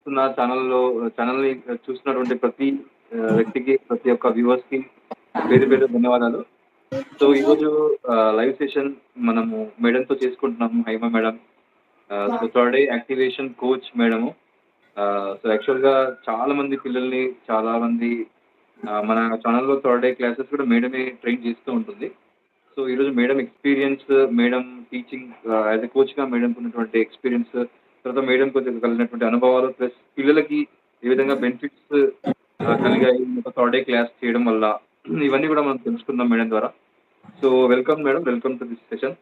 చూస్తున్న ఛానల్‌ని చూస్తున్నటువంటి ప్రతి వ్యక్తికి, ప్రతి ఒక్క వ్యూవర్స్‌కి పేరు పేరు ధన్యవాదాలు. సో ఈరోజు లైవ్ సెషన్ మనము మేడంతో చేసుకుంటున్నాము. Haima madam. So third day activation coach madam. So యాక్చువల్‌గా చాలా మంది పిల్లల్ని, చాలా మంది మన ఛానల్‌లో థర్డ్ డే క్లాసెస్ కూడా మేడమే ట్రైన్ చేస్తూ ఉంటుంది. సో ఈరోజు madam experience, madam teaching as a కోచ్‌గా మేడంకు ఉన్నటువంటి ఎక్స్‌పీరియన్స్, తర్వాత మేడం కొద్దిగా కలిగినటువంటి అనుభవాలు, ప్లస్ పిల్లలకి ఏ విధంగా బెనిఫిట్స్ కలిగాయి ఒక థర్డ్ డే క్లాస్ చేయడం వల్ల, ఇవన్నీ కూడా మనం తెలుసుకుందాం మేడం ద్వారా. So welcome madam, welcome to this session.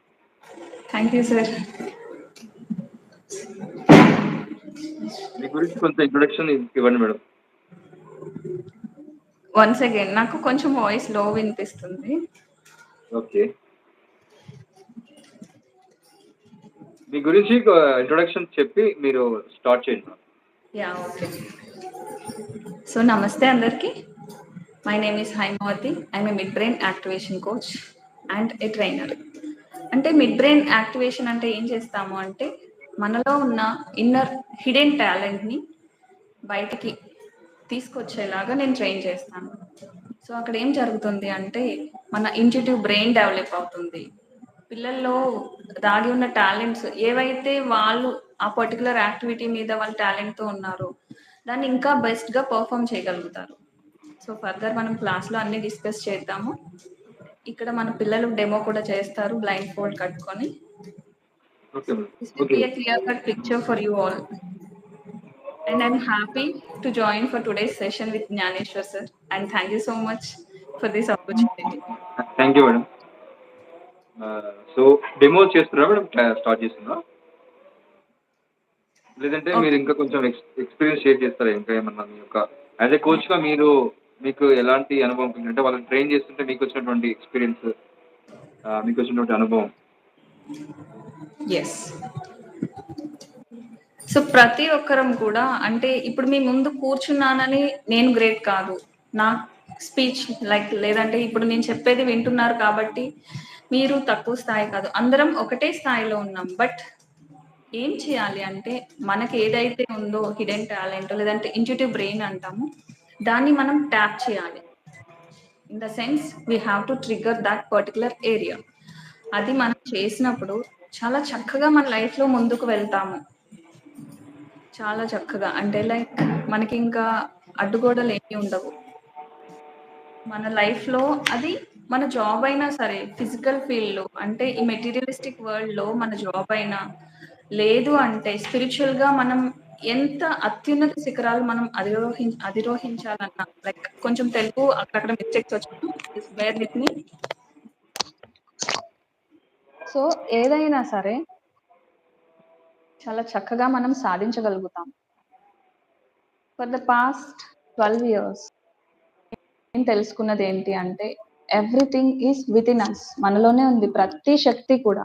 Thank you sir. మీ గురించి కొంచెం ఇంట్రొడక్షన్ ఇవ్వండి మేడం. వన్స్ అగైన్ నాకు కొంచెం వాయిస్ లో వినిపిస్తుంది. ఓకే, మీ గురించి ఇంట్రొడక్షన్ చెప్పి మీరు స్టార్ట్ చేయండి. Yeah okay. సో నమస్తే అందరికి. My name is Haimavathi. I'm a mid brain activation coach and a trainer. అంటే మిడ్ బ్రెయిన్ యాక్టివేషన్ అంటే ఏం చేస్తాము అంటే మనలో ఉన్న ఇన్నర్ హిడెన్ టాలెంట్ని బయటికి తీసుకొచ్చేలాగా నేను ట్రైన్ చేస్తాను. సో అక్కడ ఏం జరుగుతుంది అంటే మన ఇంట్యూటివ్ బ్రెయిన్ డెవలప్ అవుతుంది. పిల్లల్లో దాగి ఉన్న టాలెంట్స్ ఏవైతే వాళ్ళు ఆ పర్టికులర్ యాక్టివిటీ మీద వాళ్ళ టాలెంట్తో ఉన్నారో దాన్ని ఇంకా బెస్ట్గా పర్ఫామ్ చేయగలుగుతారు. సో ఫర్దర్ మనం క్లాస్లో అన్ని డిస్కస్ చేద్దాము. ఇక్కడ మన పిల్లలు డెమో కూడా చేస్తారు బ్లైండ్ ఫోల్డ్ కట్టుకొని. This will be a clear-cut picture for you all. And I'm happy to join for today's session with Jnaneshwar sir. And thank you so much for this opportunity. Thank you madam. So demo చేస్తున్నారా madam, start చేస్తున్నారా, లేదంటే మీరు ఇంకా కొంచెం experience share చేస్తారా? ఇంకా ఏమన్నా మీ యొక్క యాజ్ ఏ కోచ్గా మీకు ఎలాంటి అనుభవం ఉంది అంటే వాళ్ళని ట్రైన్ చేస్తుంటే మీకు వచ్చినటువంటి ఎక్స్పీరియన్స్, మీకు వచ్చినటువంటి అనుభవం? ఎస్. సో ప్రతి ఒక్కరం కూడా అంటే ఇప్పుడు మీ ముందు కూర్చున్నానని నేను గ్రేట్ కాదు, నా స్పీచ్ లేదంటే ఇప్పుడు నేను చెప్పేది వింటున్నారు కాబట్టి మీరు తక్కువ స్థాయి కాదు, అందరం ఒకటే స్థాయిలో ఉన్నాం. బట్ ఏం చేయాలి అంటే మనకి ఏదైతే ఉందో హిడెన్ టాలెంట్ లేదంటే ఇంట్యూటివ్ బ్రెయిన్ అంటాము, దాన్ని మనం ట్యాప్ చేయాలి. In the sense we have to trigger that particular area. అది మనం చేసినప్పుడు చాలా చక్కగా మన లైఫ్లో ముందుకు వెళ్తాము. చాలా చక్కగా అంటే మనకి ఇంకా అడ్డుగోడలు ఏమీ ఉండవు మన లైఫ్లో. అది మన జాబ్ అయినా సరే, ఫిజికల్ ఫీల్డ్లో అంటే ఈ మెటీరియలిస్టిక్ వరల్డ్లో మన జాబ్ అయినా, లేదు అంటే స్పిరిచువల్గా మనం ఎంత అత్యున్నత శిఖరాలు మనం అధిరోహించాలన్నా, కొంచెం తెలుగు అక్కడక్కడ మిస్టేక్స్ వచ్చాను, బేర్ విత్ మీ. సో ఏదైనా సరే చాలా చక్కగా మనం సాధించగలుగుతాం. ఫర్ ద పాస్ట్ 12 years నేను తెలుసుకున్నది ఏంటి అంటే everything is within us. మనలోనే ఉంది ప్రతి శక్తి కూడా.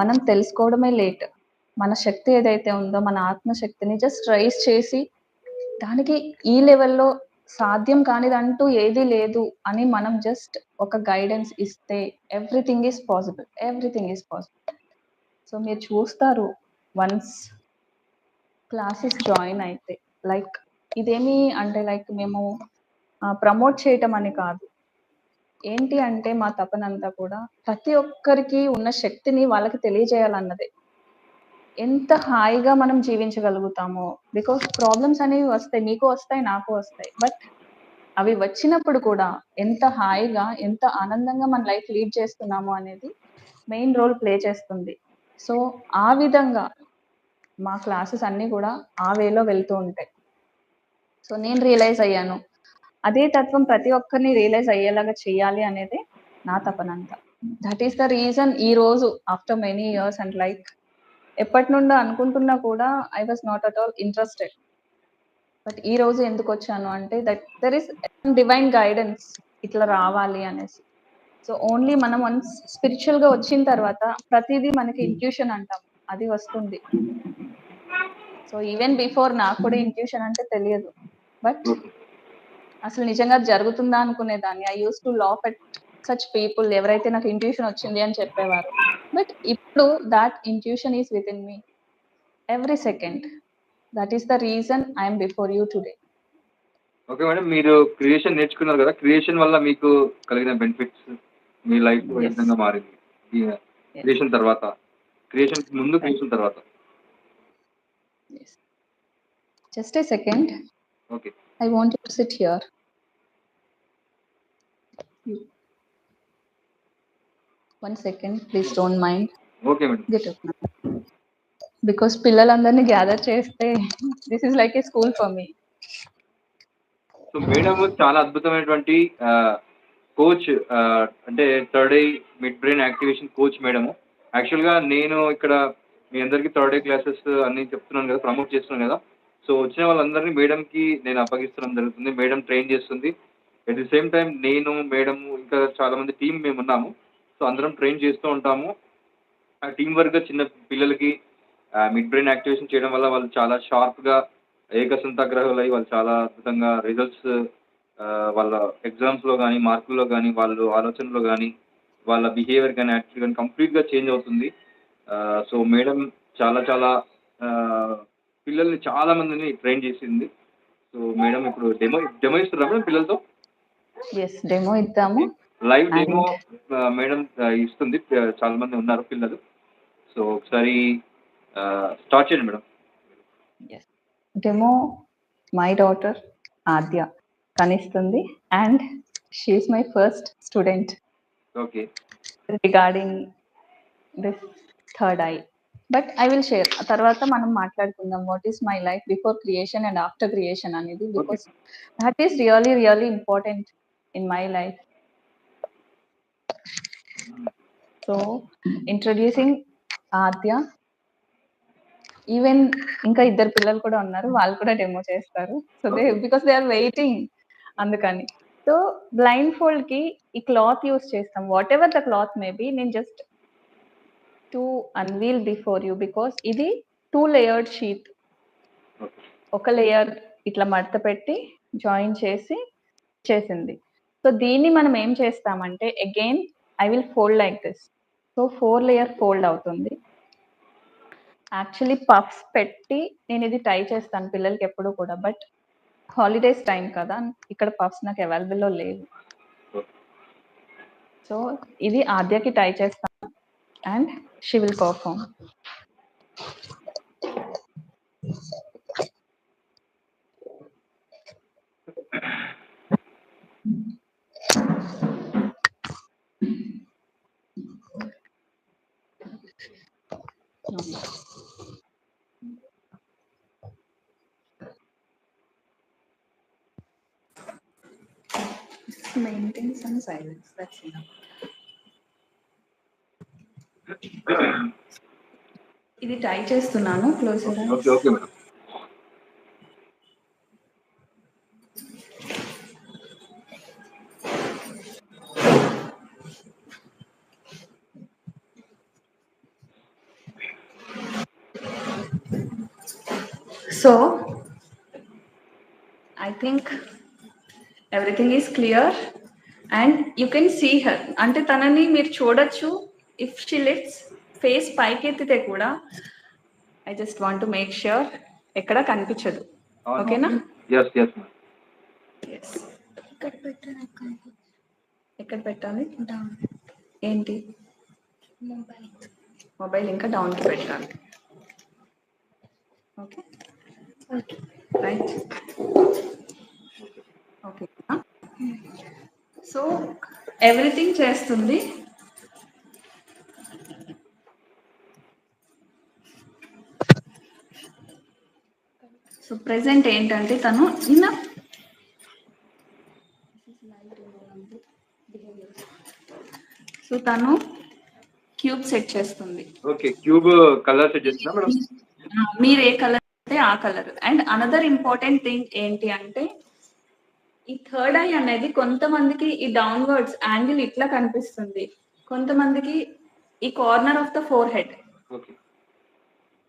మనం తెలుసుకోవడమే లేట్. మన శక్తి ఏదైతే ఉందో మన ఆత్మశక్తిని జస్ట్ రైజ్ చేసి దానికి ఈ లెవెల్లో సాధ్యం కానిదంటూ ఏది లేదు అని మనం జస్ట్ ఒక గైడెన్స్ ఇస్తే everything is possible. Everything is possible. So మీరు చూస్తారు వన్స్ క్లాసెస్ జాయిన్ అయితే ఇదేమి అంటే మేము ప్రమోట్ చేయటం అని కాదు. ఏంటి అంటే మా తపనంతా కూడా ప్రతి ఒక్కరికి ఉన్న శక్తిని వాళ్ళకి తెలియజేయాలన్నదే. ఎంత హాయిగా మనం జీవించగలుగుతామో, బికాస్ ప్రాబ్లమ్స్ అనేవి వస్తాయి, మీకు వస్తాయి, నాకు వస్తాయి. బట్ అవి వచ్చినప్పుడు కూడా ఎంత హాయిగా, ఎంత ఆనందంగా మన లైఫ్ లీడ్ చేస్తున్నామో అనేది మెయిన్ రోల్ ప్లే చేస్తుంది. సో ఆ విధంగా మా క్లాసెస్ అన్నీ కూడా ఆ వేలో వెళ్తూ ఉంటాయి. సో నేను రియలైజ్ అయ్యాను, అదే తత్వం ప్రతి ఒక్కరిని రియలైజ్ అయ్యేలాగా చేయాలి అనేది నా తపనంతా. దట్ ఈస్ ద రీజన్ ఈ రోజు ఆఫ్టర్ మెనీ ఇయర్స్ అండ్ ఎప్పటి నుండో అనుకుంటున్నా కూడా I was not at all interested. But ఈ రోజు ఎందుకు వచ్చాను అంటే that there is divine guidance ఇట్లా రావాలి అనేసి. సో ఓన్లీ మనం వన్స్ స్పిరిచువల్ గా వచ్చిన తర్వాత ప్రతిదీ మనకి ఇంట్యూషన్ అంటాం, అది వస్తుంది. సో ఈవెన్ బిఫోర్ నాకు కూడా ఇంట్యూషన్ అంటే తెలియదు. బట్ అసలు నిజంగా జరుగుతుందా అనుకునేదాన్ని. I use to laugh at such people ఎవరైతే నాకు ఇంట్యూషన్ వచ్చింది అని చెప్పేవారు. బట్ ఇప్పుడు that intuition is with in me every second. That is the reason I am before you today. Okay madam. మీరు క్రియేషన్ నేర్చుకున్నారు కదా! క్రియేషన్ వల్ల మీకు కలిగిన బెనిఫిట్స్, మీ లైఫ్ ఏ Yes. విధంగా మారింది? ఈ Yes. క్రియేషన్ తర్వాత, క్రియేషన్‌కి ముందు, Right. క్రియేషన్ తర్వాత. Yes. Just a second. Okay. I want you to sit here. You- One second, please don't mind. Okay madam. Get up. Because పిల్లలందరినీ గ్యాదర్ చేస్తే this is like a school for me. So madam చాలా అద్భుతమైనటువంటి coach, అంటే third I mid brain activation coach madam. యాక్చువల్‌గా నేను ఇక్కడ మీ అందరికీ third I classes అన్నీ చెప్తున్నాను కదా! ప్రమోట్ చేస్తున్నాను కదా! సో వచ్చిన వాళ్ళందరినీ మేడమ్‌కి నేను అప్పగిస్తడం జరుగుతుంది. మేడమ్ ట్రైన్ చేస్తుంది. ఎట్ ది సేమ్ టైమ్ నేను, మేడము ఇంకా చాలామంది టీమ్ మేమున్నాము. సో అందరం ట్రైన్ చేస్తూ ఉంటాము. ఆ టీమ్ వర్క్‌గా చిన్న పిల్లలకి మిడ్ బ్రెయిన్ యాక్టివేషన్ చేయడం వల్ల వాళ్ళు చాలా షార్ప్‌గా ఏకసంతాగ్రహులై వాళ్ళు చాలా అద్భుతంగా రిజల్ట్స్, వాళ్ళ ఎగ్జామ్స్‌లో గానీ, మార్కుల్లో గానీ, వాళ్ళు ఆలోచనలో గానీ, వాళ్ళ బిహేవియర్ గానీ, యాటిట్యూడ్ గానీ కంప్లీట్‌గా చేంజ్ అవుతుంది. సో మేడమ్ చాలా చాలా పిల్లల్ని చాలా మందిని ట్రైన్ చేసింది. సో మేడమ్ ఇప్పుడు డెమో ఇస్తున్నారా మేడం పిల్లలతో? Yes, demo ఇద్దాము. లైవ్ And డెమో మేడమ్ ఇస్తుంది. చాలా మంది ఉన్నారు పిల్లలు. సో ఒకసారి స్టార్ట్ చేయండి madam. yes, demo my daughter Adya కనిస్తుంది and she is my first student okay. regarding this third eye. But I will share. తర్వాత మనం మాట్లాడుకుందాం what is my life before creation and after creation అనేది, because that is really really important in my life. So introducing Adya. Even ఇంకా ఇద్దరు పిల్లలు కూడా ఉన్నారు, వాళ్ళు కూడా డెమో చేస్తారు. So they because they are waiting, అందుకని. సో బ్లైండ్ ఫోల్డ్ కి ఈ క్లాత్ యూస్ చేస్తాం, whatever the cloth may be. నేను just to unveil before you, because ఇది 2 లేయర్డ్ షీట్. ఒక లేయర్ ఇట్లా మడత పెట్టి జాయిన్ చేసి చేసింది. సో దీన్ని మనం ఏం చేస్తామంటే again I will fold like this. So 4 layer fold అవుతుంది. యాక్చువల్లీ పఫ్స్ పెట్టి నేను ఇది టై చేస్తాను పిల్లలకి ఎప్పుడు కూడా, బట్ హాలిడేస్ టైం కదా, ఇక్కడ పఫ్స్ నాకు అవైలబుల్లో లేవు. సో ఇది ఆద్యకి టై చేస్తాను and she will perform. Maintain some silence, that's enough. ఇది టై చేస్తున్నాను. Close your eyes. Okay. Okay madam. So I think everything is clear and you can see her. అంటే తనని మీరు చూడొచ్చు. ఇఫ్ షీ లిఫ్ట్స్ ఫేస్ పైకి ఎత్తితే కూడా I just want to make sure ఎక్కడ కనిపించదు. ఓకేనా? yes yes ma'am. yes. ఎక్కడ పెట్టాలి? ఏంటి? మొబైల్ ఇంకా డౌన్ కి పెట్టాలి. Okay right. Okay. So everything చేస్తుంది. సో ప్రెసెంట్ ఏంటంటే తను సో తను క్యూబ్ సెట్ చేస్తుంది. ఓకే. క్యూబ్ కలర్ సెట్ చేస్తున్నా మేడం. మీరు ఏ కలర్ అంటే ఆ colour. And another important thing ఏంటి అంటే ఈ థర్డ్ ఐ అనేది కొంతమందికి ఈ డౌన్వర్డ్స్ యాంగిల్ ఇట్లా కనిపిస్తుంది, కొంతమందికి ఈ corner of the four head. Okay.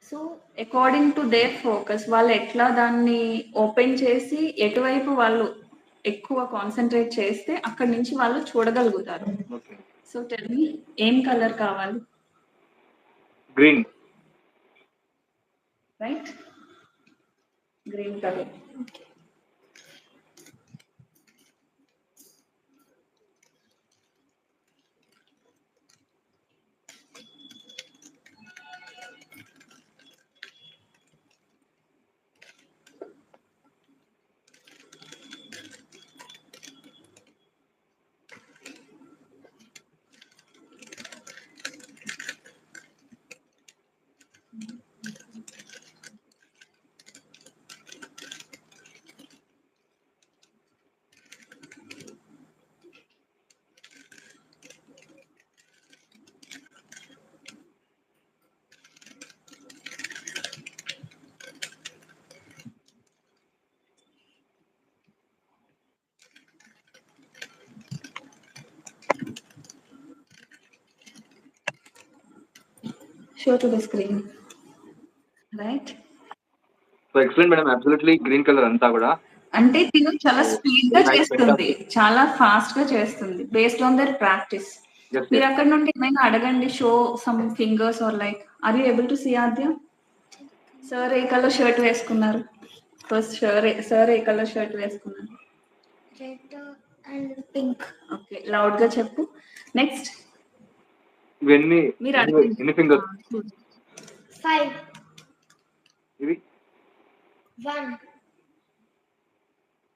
So according to their focus వాళ్ళు ఎట్లా దాన్ని ఓపెన్ చేసి ఎటువైపు వాళ్ళు ఎక్కువ కాన్సన్ట్రేట్ చేస్తే అక్కడి నుంచి వాళ్ళు చూడగలుగుతారు. ఓకే. సో టెల్ మీ ఏం కలర్ కావాలి? Green. Right. Green colour. Show to the screen. Right? So excellent madam, absolutely green colour అంతా కూడా. అంటే తిను చాలా స్పీడ్ గా Nice, చేస్తుంది, fantastic. చాలా ఫాస్ట్ గా చేస్తుంది based on their practice. Yes, మీరు yes. అక్కడ నుండి ఏమైనా అడగండి, show some fingers or like are you able to see Aadya? Sir ఏ కలర్ షర్ట్ వేసుకున్నారు? ఫస్ట్ సార్ ఏ కలర్ షర్ట్ వేసుకున్నారు? Red and pink. Okay, loud గా చెప్పు. నెక్స్ట్ ఇవన్నీ మీరు అడగండి. ఎన్ని ఫింగర్స్ 5 ఇవి? 1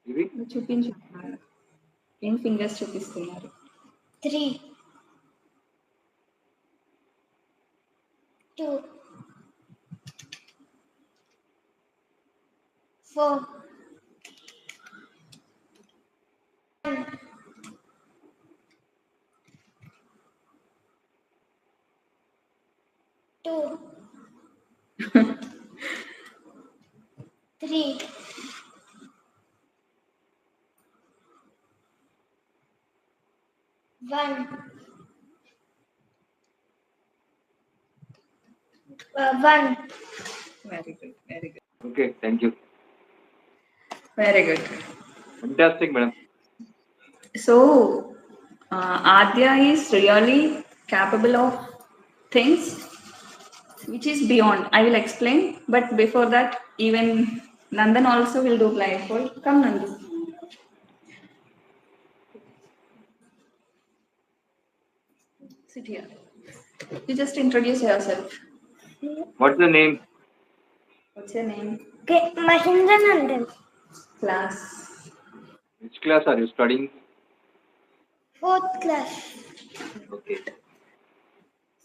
ఇవి చూపించు, ఏం ఫింగర్స్ చూపిస్తున్నారు? 3 2 4 2 3 1 1. Very good, very good, okay, thank you. Very good. Fantastic madam. So, Adya is really capable of things which is beyond. I will explain, but before that, even Nandan also will do blindfold. Come, Nandan. Sit here. You just introduce yourself. What's the name? What's your name? Okay, Mahindra Nandan. Class. Which class are you studying? 4th class. Okay.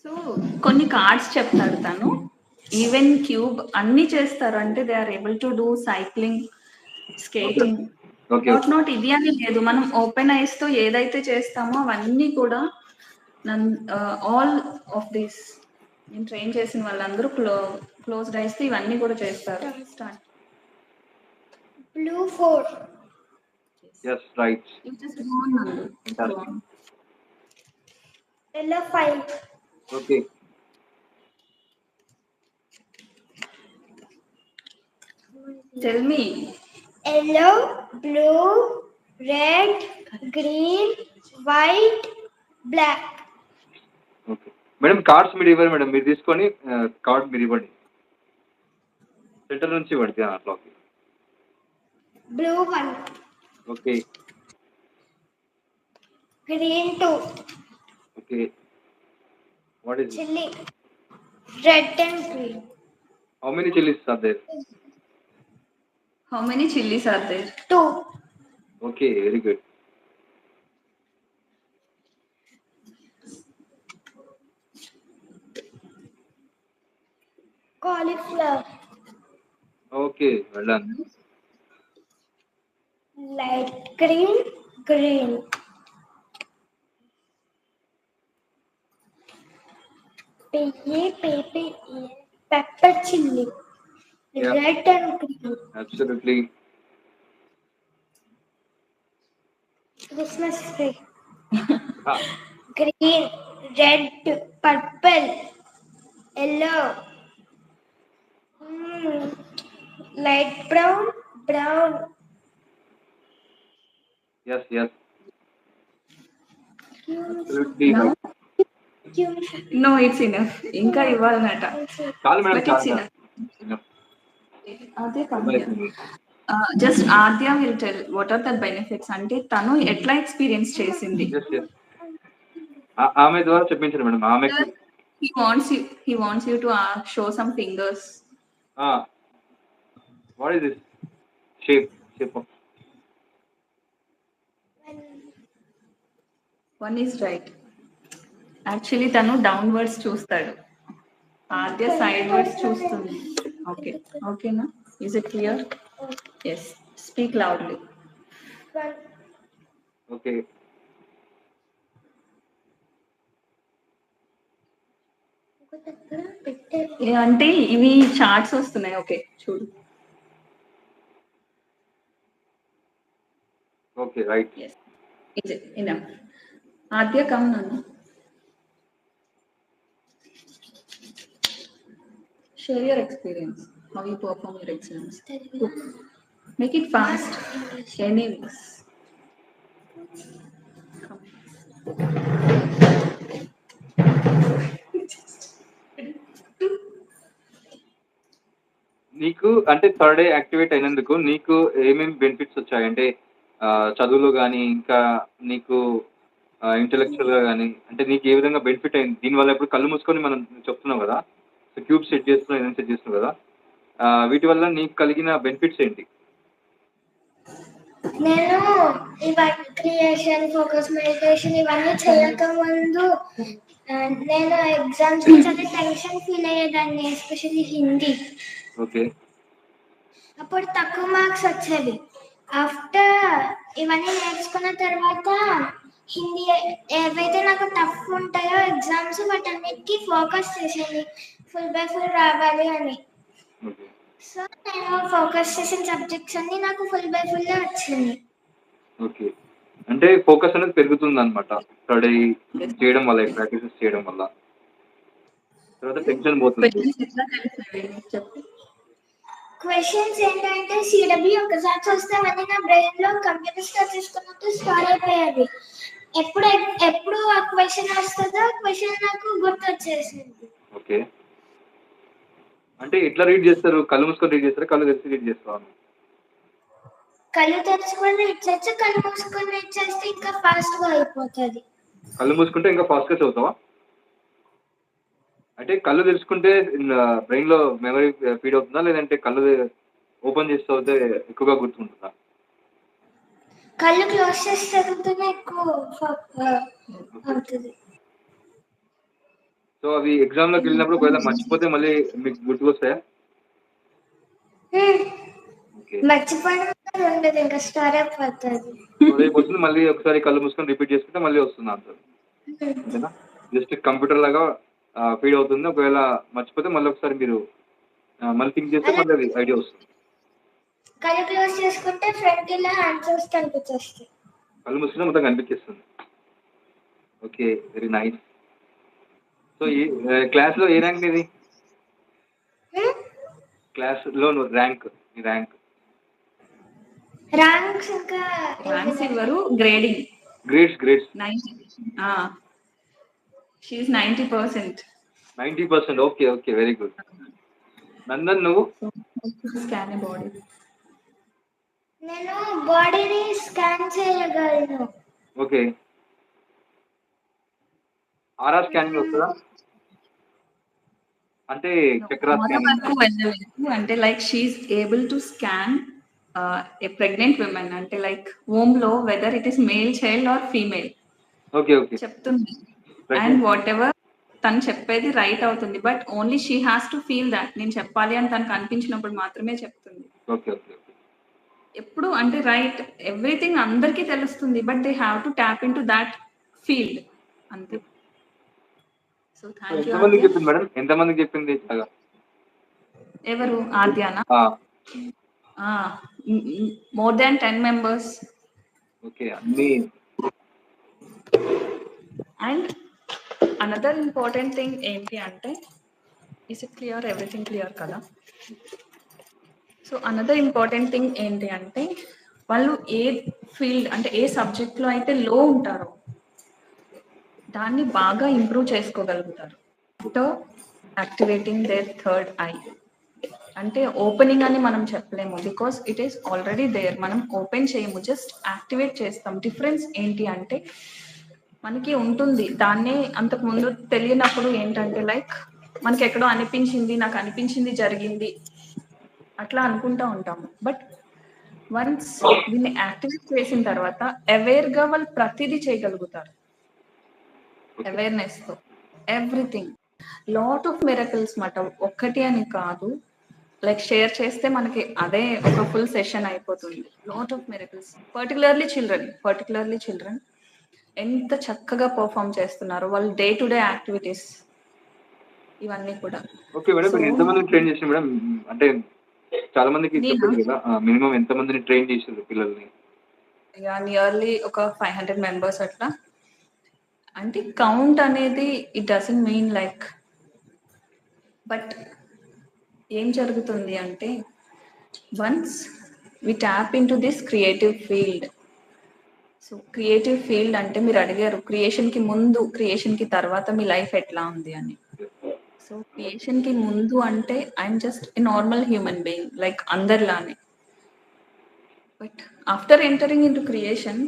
So కొన్ని cards చెప్తాడు తను, even cube అన్ని చేస్తారు. అంటే they are able to do cycling, skating, okay. Not ఇది అని లేదు. మనం ఓపెన్ ఐస్ తో ఏదైతే చేస్తామో అవన్నీ కూడా ఆల్ ఆఫ్ దిస్ నేను ట్రైన్ చేసిన వాళ్ళందరూ క్లోజ్డ్ ఐస్ తో ఇవన్నీ కూడా చేస్తారు. Start. Blue 4. Yes, right. You just go on, Nandu. Go on. Yellow 5. Okay. Tell me. Yellow, blue, red, green, white, black. Okay madam, cards మీరు ఇవ్వండి మేడం. మీరు తీసుకొని కార్డ్ మీరు ఇవ్వండి. సెంటర్ నుంచి ఇవ్వండి అట్లా. Blue 1. Okay. Green 2. Okay. What is Chili. Red and green. How many chillies are there? How many chilies are there? 2. Okay, very good. Cauliflower. Okay, well done. Light green, green. Pepper chili. Yeah. Red and green. Absolutely. Christmas tree. Green, red, purple, yellow. Light brown, brown. Yes yes, absolutely No? Right. No, it's enough. ఇంకా ఇవ్వాలన్నట. చాలు madam, But it's చాలు. enough. అదే అర్థమైపోయింది. Just Aadya will tell what are the benefits అంటే తను ఎట్లా experience చేసింది. Yes, yes. ఆమె ద్వారా చెప్పించండి మేడం. ఆమెకి He wants you to show some fingers. What is this shape of One is right. Actually తను డౌన్వర్డ్స్ చూస్తాడు, ఆద్య సైడ్ వర్డ్స్ చూస్తుంది. ఓకే ఓకేనా? Is it clear? Yes, speak loudly. Okay. అంటే ఇవి చార్ట్స్ వస్తున్నాయి. ఓకే చూడు. Okay right. Yes, is it enough. Aadya come నన్ను. Share your experience. How you perform your exams. Make it fast. Anyways. నీకు అంటే third day activate అయినందుకు నీకు ఏమేమి బెనిఫిట్స్ వచ్చాయి? అంటే చదువులో కానీ ఇంకా నీకు ఇంటెలెక్చువల్గా కానీ అంటే నీకు ఏ విధంగా బెనిఫిట్ అయింది దీనివల్ల? ఇప్పుడు కళ్ళు మూసుకొని మనం చెప్తున్నావు కదా, క్యూబ్ సెట్ చేస్తున్నావు, ఏదైనా సెట్ చేస్తున్నావు కదా, వీటి వల్ల నీకు కలిగిన బెనిఫిట్స్ ఏంటి? నేను ఇవన్నీ క్రియేషన్, ఫోకస్, మెడిటేషన్ ఇవన్నీ చేయక ముందు నేను ఎగ్జామ్స్ కి చాలా టెన్షన్ ఫీల్ అయ్యేదాన్ని, ఎస్పెషల్లీ హిందీ. ఓకే. అప్పుడు తక్కువ మార్క్స్ వచ్చేవి. ఆఫ్టర్ ఇవన్నీ నేర్చుకున్న తర్వాత హిందీ ఏవైతే నాకు టఫ్ ఉంటాయో ఎగ్జామ్స్ వాటన్నిటికీ ఫోకస్ చేసేది, ఫుల్ బై ఫుల్ రావాలి అని. సో నేను ఫోకస్ చేసిన సబ్జెక్ట్స్ అన్ని నాకు ఫుల్ బై ఫుల్ వచ్చింది. ఓకే, అంటే ఫోకస్ అనేది పెరుగుతుంది అనమాట స్టడీ చేయడం వల్ల, ప్రాక్టీసెస్ చేయడం వల్ల. తర్వాత టెన్షన్ పోతుంది. క్వశ్చన్స్ ఏంటంటే సిడబ్ల్యూ ఒకసారి చూస్తే అవన్నీ నా బ్రెయిన్ లో కంప్యూటర్ స్టార్ట్ చేసుకున్నట్టు స్టోర్ అయిపోయేది. ఎప్పుడు ఆ క్వశ్చన్ వస్తుందో క్వశ్చన్ నాకు గుర్తొచ్చేసింది. ఓకే, అంటే ఎట్లా రీడ్ చేస్తారు? కళ్ళు మూసుకొని రీడ్ చేస్తారా, కళ్ళు తెరిచి రీడ్ చేస్తారా? కళ్ళు తెరుచుకొని రీడ్ చేయొచ్చు, కళ్ళు మూసుకొని రీడ్ చేస్తే ఇంకా ఫాస్ట్ గా అయిపోతుంది. కళ్ళు మూసుకుంటే ఇంకా ఫాస్ట్ గా చదువుతావా? అంటే కళ్ళు తెరుచుకుంటే బ్రెయిన్ లో మెమరీ ఫీడ్ అవుతుందా, లేదంటే కళ్ళు ఓపెన్ చేసి చదివితే ఎక్కువగా గుర్తుంటుందా? కళ్ళు క్లోజ్ చేసి చదువుతూనే ఎక్కువ అవుతుంది. సో అవి ఎగ్జామ్ లోకి వెళ్ళినప్పుడు ఒకవేళ మర్చిపోతే మళ్ళీ మీకు గుర్తుకొస్తాయా? మర్చిపోవడం ఉండదు, ఇంకా స్టోర్ అయిపోతుంది. రేపు వస్తుంది మళ్ళీ ఒకసారి కళ్ళు మూసుకొని రిపీట్ చేసుకుంటే మళ్ళీ వస్తుంది ఆన్సర్. అంతేనా? జస్ట్ కంప్యూటర్ లాగా ఫీడ్ అవుతుంది. ఒకవేళ మర్చిపోతే మళ్ళీ ఒకసారి మీరు మళ్ళీ థింక్ చేస్తే మళ్ళీ అది ఐడియా వస్తుంది. కళ్ళు క్లోజ్ చేసుకుంటే ఫ్రంట్ ఇలా ఆన్సర్స్ కనిపించేస్తాయి, కళ్ళు మూసుకుంటే మొత్తం కనిపించేస్తుంది. Okay, very nice. సో ఈ క్లాస్లో ఏ ర్యాంక్ ఇది? క్లాస్లో ర్యాంక్, ఈ ర్యాంక్ ర్యాంక్స్ ఇంకా ర్యాంక్స్ ఇవ్వరు, grading, grades 90. She is 90%. 90%. Okay okay, very good. Nandan నువ్వు? Scan body. నేను బాడీని స్కాన్ చేయగలను. ఓకే, ఆర్ఆర్ స్కానింగ్ వస్తుందా? అంటే చక్రా స్కానింగ్ అంటే like she is able to scan a pregnant women, అంటే లైక్ వోమ్ లో whether it is male child or female. Okay okay, చెప్తుంది. అండ్ వాట్ ఎవర్ తను చెప్పేది రైట్ అవుతుంది, but only she has to feel that. నేను చెప్పాలి అని తనకు అనిపించినప్పుడు మాత్రమే చెప్తుంది. ఓకే ఓకే, ఎప్పుడు అంటే రైట్ ఎవ్రీథింగ్ అందరికీ తెలుస్తుంది, but they have to tap into that field అంతే. So thank you. ఎంతమందికి చెప్పింది మేడం? ఎంతమందికి చెప్పింది? ఎవరు? ఆద్యానా? More than 10 members. ఓకే, అన్ని. అండ్ అనదర్ ఇంపార్టెంట్ థింగ్ ఏంటి అంటే, is it clear? Everything clear కదా? సో అనదర్ ఇంపార్టెంట్ థింగ్ ఏంటి అంటే, వాళ్ళు ఏ ఫీల్డ్ అంటే ఏ సబ్జెక్ట్లో అయితే లో ఉంటారో దాన్ని బాగా ఇంప్రూవ్ చేసుకోగలుగుతారు. So activating their third eye. అంటే ఓపెనింగ్ అని మనం చెప్పలేము, because it is already there. మనం ఓపెన్ చేయము, జస్ట్ యాక్టివేట్ చేస్తాం. డిఫరెన్స్ ఏంటి అంటే మనకి ఉంటుంది. దాన్నే అంతకు ముందు తెలియనప్పుడు ఏంటంటే లైక్ మనకి ఎక్కడో అనిపించింది, నాకు అనిపించింది జరిగింది అట్లా అనుకుంటా ఉంటాము. బట్ వన్స్ దీన్ని యాక్టివేట్ చేసిన తర్వాత అవేర్గా వాళ్ళు ప్రతిదీ చేయగలుగుతారు. అవేర్నెస్ తో ఎవ్రీథింగ్, లాట్ ఆఫ్ మిరకల్స్ మాట, ఒక్కటి అని కాదు. లైక్ షేర్ చేస్తే మనకి అదే ఒక ఫుల్ సెషన్ అయిపోతుంది. Lot of miracles, particularly children ఎంత చక్కగా పర్ఫామ్ చేస్తున్నారు వాళ్ళు డే టు డే యాక్టివిటీస్ ఇవన్నీ కూడా. ఓకే మేడం, మీరు ఎంతమందిని ట్రైన్ చేసిన మేడం? అంటే చాలా మందికి చెప్పండి కదా, మినిమం ఎంతమందిని ట్రైన్ చేసారు పిల్లల్ని? నియర్లీ ఒక 500 మెంబర్స్ అట్లా. అంటే కౌంట్ అనేది it doesn't mean like, but ఏం జరుగుతుంది అంటే once we tap into this creative field. So creative field అంటే మీరు అడిగారు క్రియేషన్ కి ముందు, క్రియేషన్ కి తర్వాత మీ లైఫ్ ఎట్లా ఉంది అని. సో క్రియేషన్ కి ముందు అంటే I'm just a normal human being like అందరిలానే. But after entering into creation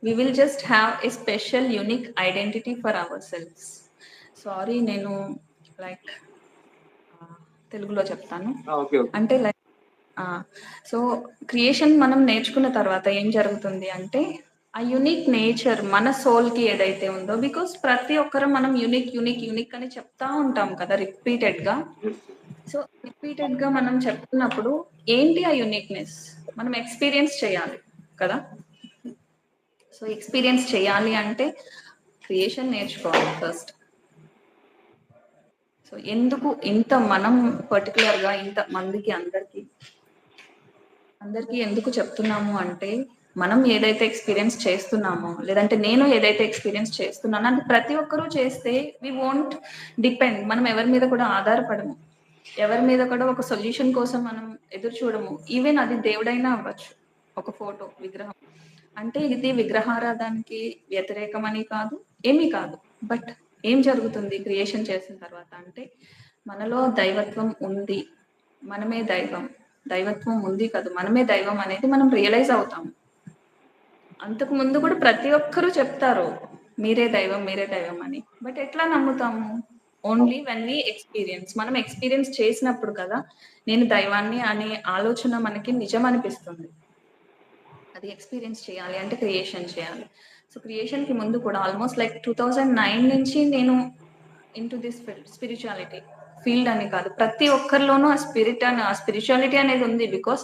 we will just have a special unique identity for ourselves. Sorry నేను లైక్ తెలుగులో చెప్తాను. అంటే లైక్ సో క్రియేషన్ మనం నేర్చుకున్న తర్వాత ఏం జరుగుతుంది అంటే ఆ యునిక్ నేచర్ మన సోల్ కి ఏదైతే ఉందో, బికాస్ ప్రతి ఒక్కరు మనం యునిక్ అని చెప్తా ఉంటాం కదా రిపీటెడ్ గా. సో రిపీటెడ్ గా మనం చెప్తున్నప్పుడు ఏంటి ఆ యునిక్నెస్ మనం ఎక్స్పీరియన్స్ చేయాలి కదా. సో ఎక్స్పీరియన్స్ చేయాలి అంటే క్రియేషన్ నేర్చుకోవాలి ఫస్ట్. సో ఎందుకు ఇంత మనం పర్టికులర్గా ఇంత మందికి అందరికీ ఎందుకు చెప్తున్నాము అంటే మనం ఏదైతే ఎక్స్పీరియన్స్ చేస్తున్నామో, లేదంటే నేను ఏదైతే ఎక్స్పీరియన్స్ చేస్తున్నానో అది ప్రతి ఒక్కరూ చేస్తే వి వోంట్ డిపెండ్, మనం ఎవరి మీద కూడా ఆధారపడము, ఎవరి మీద కూడా ఒక సొల్యూషన్ కోసం మనం ఎదురు చూడము. ఈవెన్ అది దేవుడైనా అవ్వచ్చు, ఒక ఫోటో, విగ్రహం. అంటే ఇది విగ్రహారాధానికి వ్యతిరేకమని కాదు, ఏమీ కాదు. బట్ ఏం జరుగుతుంది క్రియేషన్ చేసిన తర్వాత అంటే మనలో దైవత్వం ఉంది, మనమే దైవత్వం ఉంది కాదు, మనమే దైవం అనేది మనం రియలైజ్ అవుతాము. అంతకు ముందు కూడా ప్రతి ఒక్కరూ చెప్తారు మీరే దైవం అని. బట్ ఎట్లా నమ్ముతాము? Only when we experience. మనం ఎక్స్పీరియన్స్ చేసినప్పుడు కదా నేను దైవాన్ని అనే ఆలోచన మనకి నిజం అనిపిస్తుంది. అది ఎక్స్పీరియన్స్ చేయాలి అంటే క్రియేషన్ చేయాలి. సో క్రియేషన్ కి ముందు కూడా ఆల్మోస్ట్ లైక్ 2009 నుంచి నేను ఇంటూ దిస్ స్పిరిచువాలిటీ ఫీల్డ్ అని కాదు, ప్రతి ఒక్కరిలోనూ ఆ స్పిరిచువాలిటీ అనేది ఉంది. బికాస్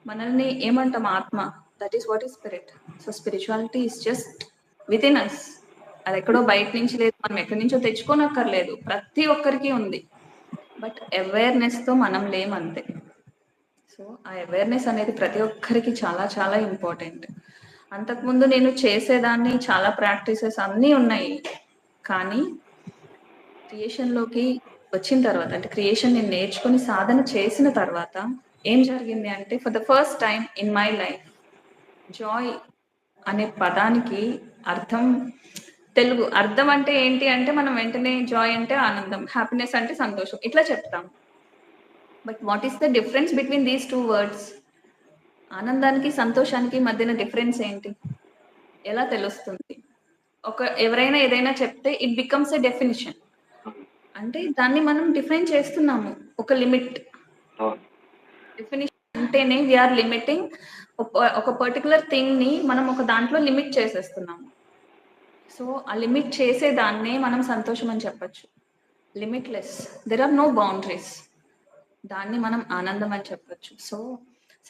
మనల్ని ఏమంటాం, ఆత్మ, that is what is spirit. So spirituality is just within us. అది ఎక్కడో బయట నుంచి లేదు, మనం ఎక్కడి నుంచో తెచ్చుకోనక్కర్లేదు, ప్రతి ఒక్కరికి ఉంది. బట్ అవేర్నెస్ తో మనం లేమంతే. సో ఆ అవేర్నెస్ అనేది ప్రతి ఒక్కరికి చాలా చాలా ఇంపార్టెంట్. అంతకుముందు నేను చేసేదాన్ని, చాలా ప్రాక్టీసెస్ అన్నీ ఉన్నాయి, కానీ క్రియేషన్లోకి వచ్చిన తర్వాత అంటే క్రియేషన్ నేను నేర్చుకుని సాధన చేసిన తర్వాత ఏం జరిగింది అంటే for the first time in my life Joy అనే పదానికి అర్థం, తెలుగు అర్థం అంటే ఏంటి అంటే మనం వెంటనే జాయ్ అంటే ఆనందం, హ్యాపీనెస్ అంటే సంతోషం ఇట్లా చెప్తాం. But what is the difference between these two words? ఆనందానికి సంతోషానికి మధ్యన డిఫరెన్స్ ఏంటి, ఎలా తెలుస్తుంది? ఎవరైనా ఏదైనా చెప్తే ఇట్ బికమ్స్ ఎ డెఫినిషన్. అంటే దాన్ని మనం డిఫైన్ చేస్తున్నాము, ఒక లిమిట్. డెఫినిషన్ అంటేనే వీఆర్ లిమిటింగ్ ఒక పర్టికులర్ థింగ్ ని మనం ఒక దాంట్లో లిమిట్ చేసేస్తున్నాము. సో ఆ లిమిట్ చేసే దాన్నే మనం సంతోషం అని చెప్పచ్చు. Limitless, there are no boundaries, దాన్ని మనం ఆనందం అని చెప్పచ్చు. సో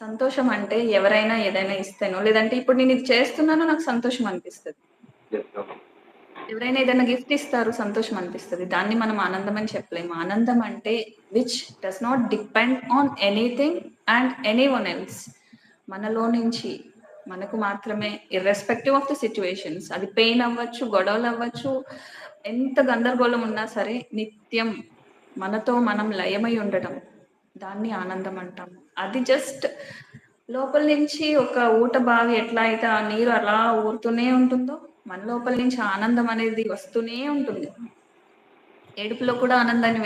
సంతోషం అంటే ఎవరైనా ఏదైనా ఇస్తేనో, లేదంటే ఇప్పుడు నేను ఇది చేస్తున్నానో నాకు సంతోషం అనిపిస్తుంది, ఎవరైనా ఏదైనా గిఫ్ట్ ఇస్తారు సంతోషం అనిపిస్తుంది, దాన్ని మనం ఆనందం అని చెప్పలేము. ఆనందం అంటే which does not depend on anything and anyone else, మనలో నుంచి మనకు మాత్రమే, ఇర్రెస్పెక్టివ్ ఆఫ్ ద సిచ్యువేషన్స్. అది పెయిన్ అవ్వచ్చు, గొడవలు అవ్వచ్చు, ఎంత గందరగోళం ఉన్నా సరే నిత్యం మనతో మనం లయమై ఉండటం, దాన్ని ఆనందం అంటాము. అది జస్ట్ లోపల నుంచి ఒక ఊట బావి ఎట్లా అయితే ఆ నీరు అలా ఊరుతూనే ఉంటుందో, మన లోపల నుంచి ఆనందం అనేది వస్తూనే ఉంటుంది. ఏడుపులో కూడా ఆనందాన్ని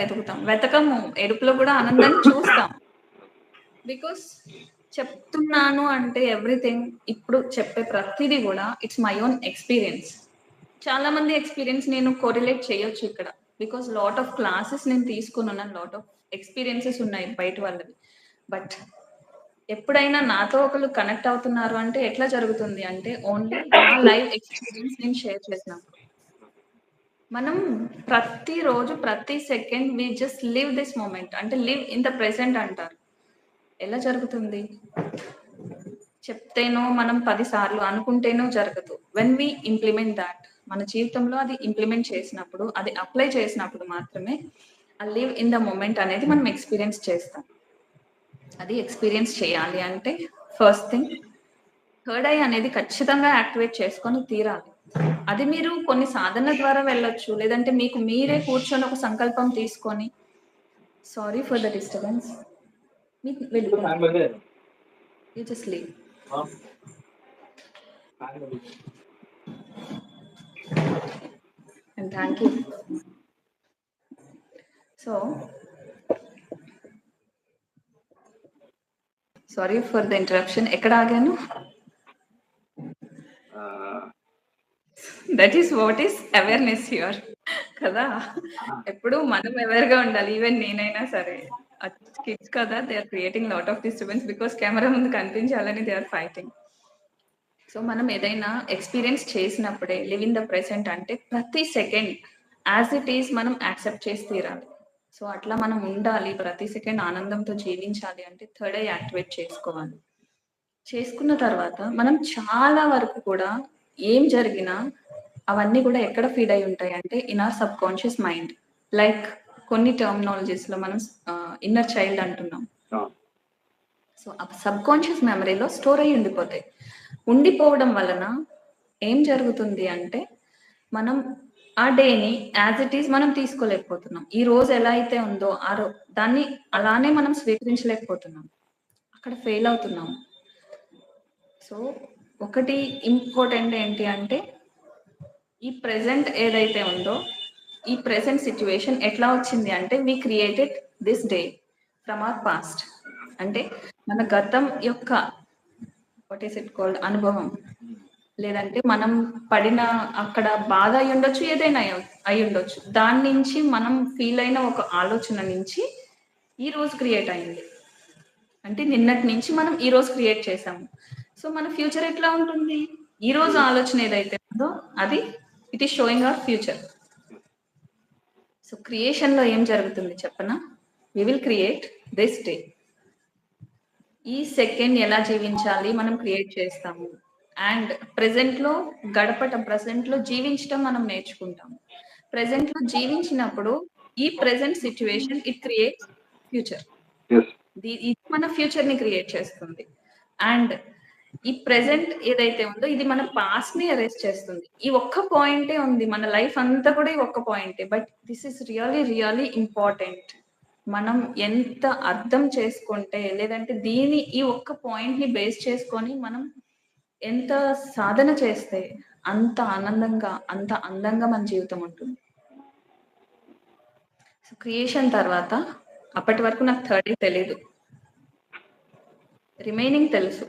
వెతకము, ఏడుపులో కూడా ఆనందాన్ని చూస్తాం. బికాస్ చెప్తున్నాను అంటే ఎవ్రీథింగ్ ఇప్పుడు చెప్పే ప్రతిదీ కూడా ఇట్స్ మై ఓన్ ఎక్స్పీరియన్స్. చాలా మంది ఎక్స్పీరియన్స్ నేను కోరిలేట్ చేయొచ్చు ఇక్కడ, బికాస్ లాట్ ఆఫ్ క్లాసెస్ నేను తీసుకున్నాను, లాట్ ఆఫ్ ఎక్స్పీరియన్సెస్ ఉన్నాయి బయట వాళ్ళవి. బట్ ఎప్పుడైనా నాతో ఒకరు కనెక్ట్ అవుతున్నారు అంటే ఎట్లా జరుగుతుంది అంటే ఓన్లీ నా లైవ్ ఎక్స్పీరియన్స్ నేను షేర్ చేసినప్పుడు. మనం ప్రతిరోజు ప్రతి second we just live this moment, అంటే లివ్ ఇన్ ద ప్రెసెంట్ అంటారు. ఎలా జరుగుతుంది? చెప్తేనో మనం 10 సార్లు అనుకుంటేనో జరగదు. వెన్ వి ఇంప్లిమెంట్ దాట్, మన జీవితంలో అది ఇంప్లిమెంట్ చేసినప్పుడు, అది అప్లై చేసినప్పుడు మాత్రమే ఆ లివ్ ఇన్ ద మూమెంట్ అనేది మనం ఎక్స్పీరియన్స్ చేస్తాం. అది ఎక్స్పీరియన్స్ చేయాలి అంటే ఫస్ట్ థింగ్ థర్డ్ ఐ అనేది ఖచ్చితంగా యాక్టివేట్ చేసుకొని తీరాలి. అది మీరు కొన్ని సాధన ద్వారా వెళ్ళొచ్చు, లేదంటే మీకు మీరే కూర్చొని ఒక సంకల్పం తీసుకొని, సారీ ఫర్ ద డిస్టర్బెన్స్, మీకు వెళ్ళిపోండి, you just leave and thank you. So sorry for the interruption. ఎక్కడ ఆగాను? That is what is awareness here కదా. ఎప్పుడు మనం అవేర్ గా ఉండాలి. ఈవెన్ నేనైనా సరే, కిడ్స్ కదా, they are creating lot of disturbance because camera ముందు కనిపించాలని దే ఆర్ ఫైటింగ్. సో మనం ఏదైనా ఎక్స్పీరియన్స్ చేసినప్పుడే లివ్ ఇన్ ద ప్రెసెంట్ అంటే ప్రతి సెకండ్ యాజ్ ఇట్ ఈస్ మనం యాక్సెప్ట్ చేసి తీరాలి. సో అట్లా మనం ఉండాలి, ప్రతి సెకండ్ ఆనందంతో జీవించాలి అంటే థర్డ్ ఐ యాక్టివేట్ చేసుకోవాలి. చేసుకున్న తర్వాత మనం చాలా వరకు కూడా ఏం జరిగినా అవన్నీ కూడా ఎక్కడ ఫీడ్ అయి ఉంటాయి అంటే in our subconscious mind. Like కొన్ని టర్మినాలజీస్ లో మనం ఇన్నర్ చైల్డ్ అంటున్నాం. సో ఆ సబ్ కాన్షియస్ మెమరీలో స్టోర్ అయ్యి ఉండిపోతాయి. ఉండిపోవడం వలన ఏం జరుగుతుంది అంటే మనం ఆ డేని యాజ్ ఇట్ ఈస్ మనం తీసుకోలేకపోతున్నాం. ఈ రోజు ఎలా అయితే ఉందో దాన్ని అలానే మనం స్వీకరించలేకపోతున్నాం, అక్కడ ఫెయిల్ అవుతున్నాం. సో ఒకటి ఇంపార్టెంట్ ఏంటి అంటే ఈ ప్రెసెంట్ ఏదైతే ఉందో, ఈ ప్రెసెంట్ సిచ్యువేషన్ ఎట్లా వచ్చింది అంటే we created this day from our past. అంటే మన గతం యొక్క వాట్ ఈస్ ఇట్ కాల్డ్ అనుభవం, లేదంటే మనం పడిన అక్కడ బాధ అయి ఉండొచ్చు, ఏదైనా అయి ఉండొచ్చు, దాని నుంచి మనం ఫీల్ అయిన ఒక ఆలోచన నుంచి ఈ రోజు క్రియేట్ అయింది. అంటే నిన్నటి నుంచి మనం ఈ రోజు క్రియేట్ చేసాము. సో మన ఫ్యూచర్ ఎట్లా ఉంటుంది? ఈ రోజు ఆలోచన ఏదైతే ఉందో అది it is showing our future. So creation లో ఏం జరుగుతుంది చెప్పనా? We will create this day. ఈ సెకండ్ ఎలా జీవించాలి మనం క్రియేట్ చేస్తాము. అండ్ ప్రెసెంట్ లో గడపటం, ప్రెసెంట్ లో జీవించటం మనం నేర్చుకుంటాము. ప్రెసెంట్ లో జీవించినప్పుడు ఈ present situation it create future. ఇది మన ఫ్యూచర్ ని క్రియేట్ చేస్తుంది. అండ్ ఈ ప్రెసెంట్ ఏదైతే ఉందో ఇది మన పాస్ట్ ని అరెస్ట్ చేస్తుంది. ఈ ఒక్క పాయింటే ఉంది, మన లైఫ్ అంతా కూడా ఈ ఒక్క పాయింటే. But this is really really important. మనం ఎంత అర్థం చేసుకుంటే, లేదంటే ఈ ఒక్క పాయింట్ ని బేస్ చేసుకొని మనం ఎంత సాధన చేస్తే అంత ఆనందంగా, అంత అందంగా మన జీవితం ఉంటుంది. సో క్రియేషన్ తర్వాత అప్పటి వరకు నాకు థర్డ్ తెలియదు, రిమైనింగ్ తెలుసు.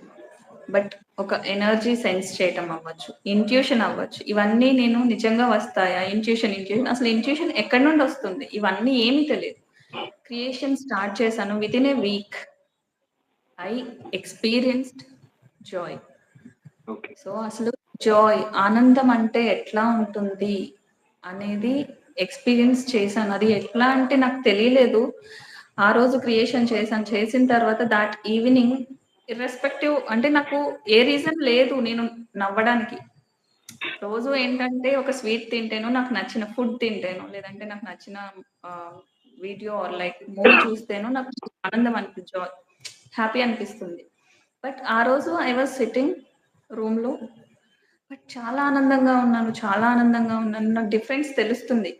బట్ ఒక ఎనర్జీ సెన్స్ చేయటం అవ్వచ్చు, ఇంట్యూషన్ అవ్వచ్చు, ఇవన్నీ నేను నిజంగా వస్తాయా? ఇంట్యూషన్ అసలు ఇంట్యూషన్ ఎక్కడి నుండి వస్తుంది? ఇవన్నీ ఏమీ తెలియదు. క్రియేషన్ స్టార్ట్ చేశాను, with in a week I experienced Joy. So అసలు జాయ్, ఆనందం అంటే ఎట్లా ఉంటుంది అనేది ఎక్స్పీరియన్స్ చేశాను. అది ఎట్లా అంటే నాకు తెలియలేదు. ఆ రోజు క్రియేషన్ చేశాను, చేసిన తర్వాత దాట్ ఈవినింగ్ ఇర్రెస్పెక్టివ్, అంటే నాకు ఏ రీజన్ లేదు నేను నవ్వడానికి. రోజు ఏంటంటే ఒక స్వీట్ తింటేనో, నాకు నచ్చిన ఫుడ్ తింటేనో, లేదంటే నాకు నచ్చిన వీడియో ఆర్ లైక్ మూవీ చూస్తేనో నాకు ఆనందం అనిపించు, హ్యాపీ అనిపిస్తుంది. బట్ ఆ రోజు ఐ వాజ్ సిట్టింగ్ రూమ్ లో, బట్ చాలా ఆనందంగా ఉన్నాను, చాలా ఆనందంగా ఉన్నాను. నాకు డిఫరెన్స్ తెలుస్తుంది,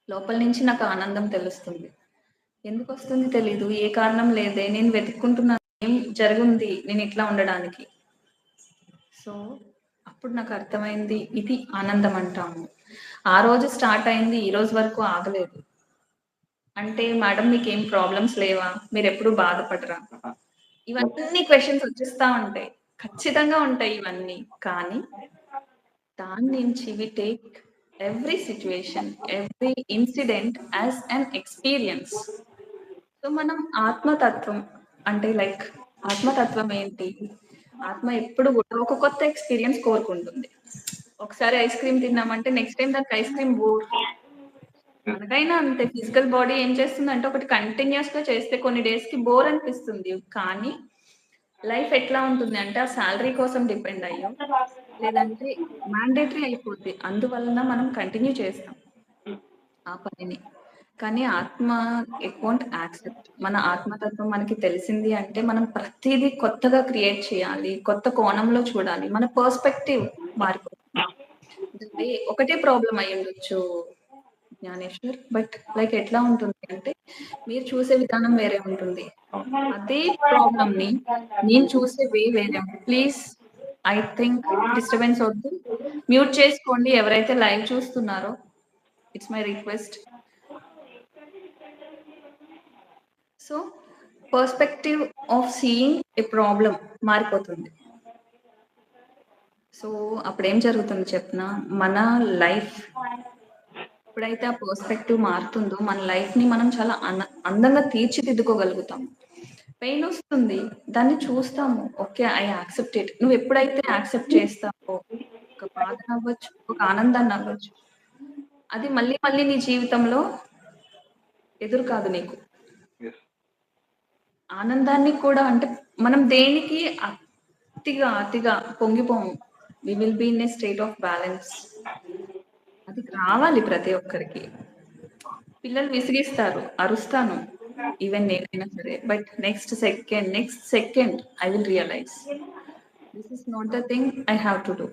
లోపల నుంచి నాకు ఆనందం తెలుస్తుంది. ఎందుకు వస్తుంది తెలీదు, ఏ కారణం లేదే, నేను వెతుక్కుంటున్నాను ఏం జరిగింది నేను ఇట్లా ఉండడానికి. సో అప్పుడు నాకు అర్థమైంది, ఇది ఆనందం అంటాము. ఆ రోజు స్టార్ట్ అయింది, ఈ రోజు వరకు ఆగలేదు. అంటే మేడం మీకేం ప్రాబ్లమ్స్ లేవా, మీరు ఎప్పుడు బాధపడరా, ఇవన్నీ క్వశ్చన్స్ వచ్చేస్తా ఉంటాయి. ఖచ్చితంగా ఉంటాయి ఇవన్నీ. కానీ దాని నుంచి we take every situation, every incident as an experience. So మనం ఆత్మతత్వం అంటే లైక్ ఆత్మతత్వం ఏంటి? ఆత్మ ఎప్పుడు కూడా ఒక కొత్త ఎక్స్పీరియన్స్ కోరుకుంటుంది. ఒకసారి ఐస్ క్రీమ్ తిన్నామంటే నెక్స్ట్ టైం దానికి ఐస్ క్రీమ్ బోర్. మనకైనా అంతే, ఫిజికల్ బాడీ ఏం చేస్తుందంటే ఒకటి కంటిన్యూస్ గా చేస్తే కొన్ని డేస్ కి బోర్ అనిపిస్తుంది. కానీ లైఫ్ ఎట్లా ఉంటుంది అంటే ఆ శాలరీ కోసం డిపెండ్ అయ్యో లేదంటే మ్యాండేటరీ అయిపోద్ది, అందువలన మనం కంటిన్యూ చేస్తాం ఆ పనిని. కానీ ఆత్మ ఇట్ వోంట్ యాక్సెప్ట్. మన ఆత్మతత్వం మనకి తెలిసింది అంటే మనం ప్రతిదీ కొత్తగా క్రియేట్ చేయాలి, కొత్త కోణంలో చూడాలి, మన పర్స్పెక్టివ్ మారిపోతుంది. ఒకటే ప్రాబ్లం అయి ఉండొచ్చు జ్ఞానేశ్వర్, బట్ లైక్ ఎట్లా ఉంటుంది అంటే మీరు చూసే విధానం వేరే ఉంటుంది, అదే ప్రాబ్లమ్ ని నేను చూసే వే వేరే ఉంటుంది. ప్లీజ్ ఐ థింక్ డిస్టర్బెన్స్ వద్దు, మ్యూట్ చేసుకోండి ఎవరైతే లైవ్ చూస్తున్నారో, it's my request. So perspective of seeing A problem మారిపోతుంది. సో అప్పుడు ఏం జరుగుతుంది చెప్పిన, మన లైఫ్ ఎప్పుడైతే ఆ పర్స్పెక్టివ్ మారుతుందో మన లైఫ్ ని మనం చాలా అందంగా తీర్చిదిద్దుకోగలుగుతాం. పెయిన్ వస్తుంది, దాన్ని చూస్తాము, ఓకే ఐ యాక్సెప్ట్ ఇట్. నువ్వు ఎప్పుడైతే యాక్సెప్ట్ చేస్తావో, ఒక బాధ అవ్వచ్చు, ఒక ఆనందాన్ని అవ్వచ్చు, అది మళ్ళీ మళ్ళీ నీ జీవితంలో ఎదురు కాదు నీకు. ఆనందాన్ని కూడా అంటే మనం దేనికి అతిగా పొంగిపోము. We will be in a state of balance. అది రావాలి ప్రతి ఒక్కరికి. పిల్లలు విసిగిస్తారు, అరుస్తాను ఈవెన్ నేనైనా సరే, but next second I will realise this is not the thing I have to do.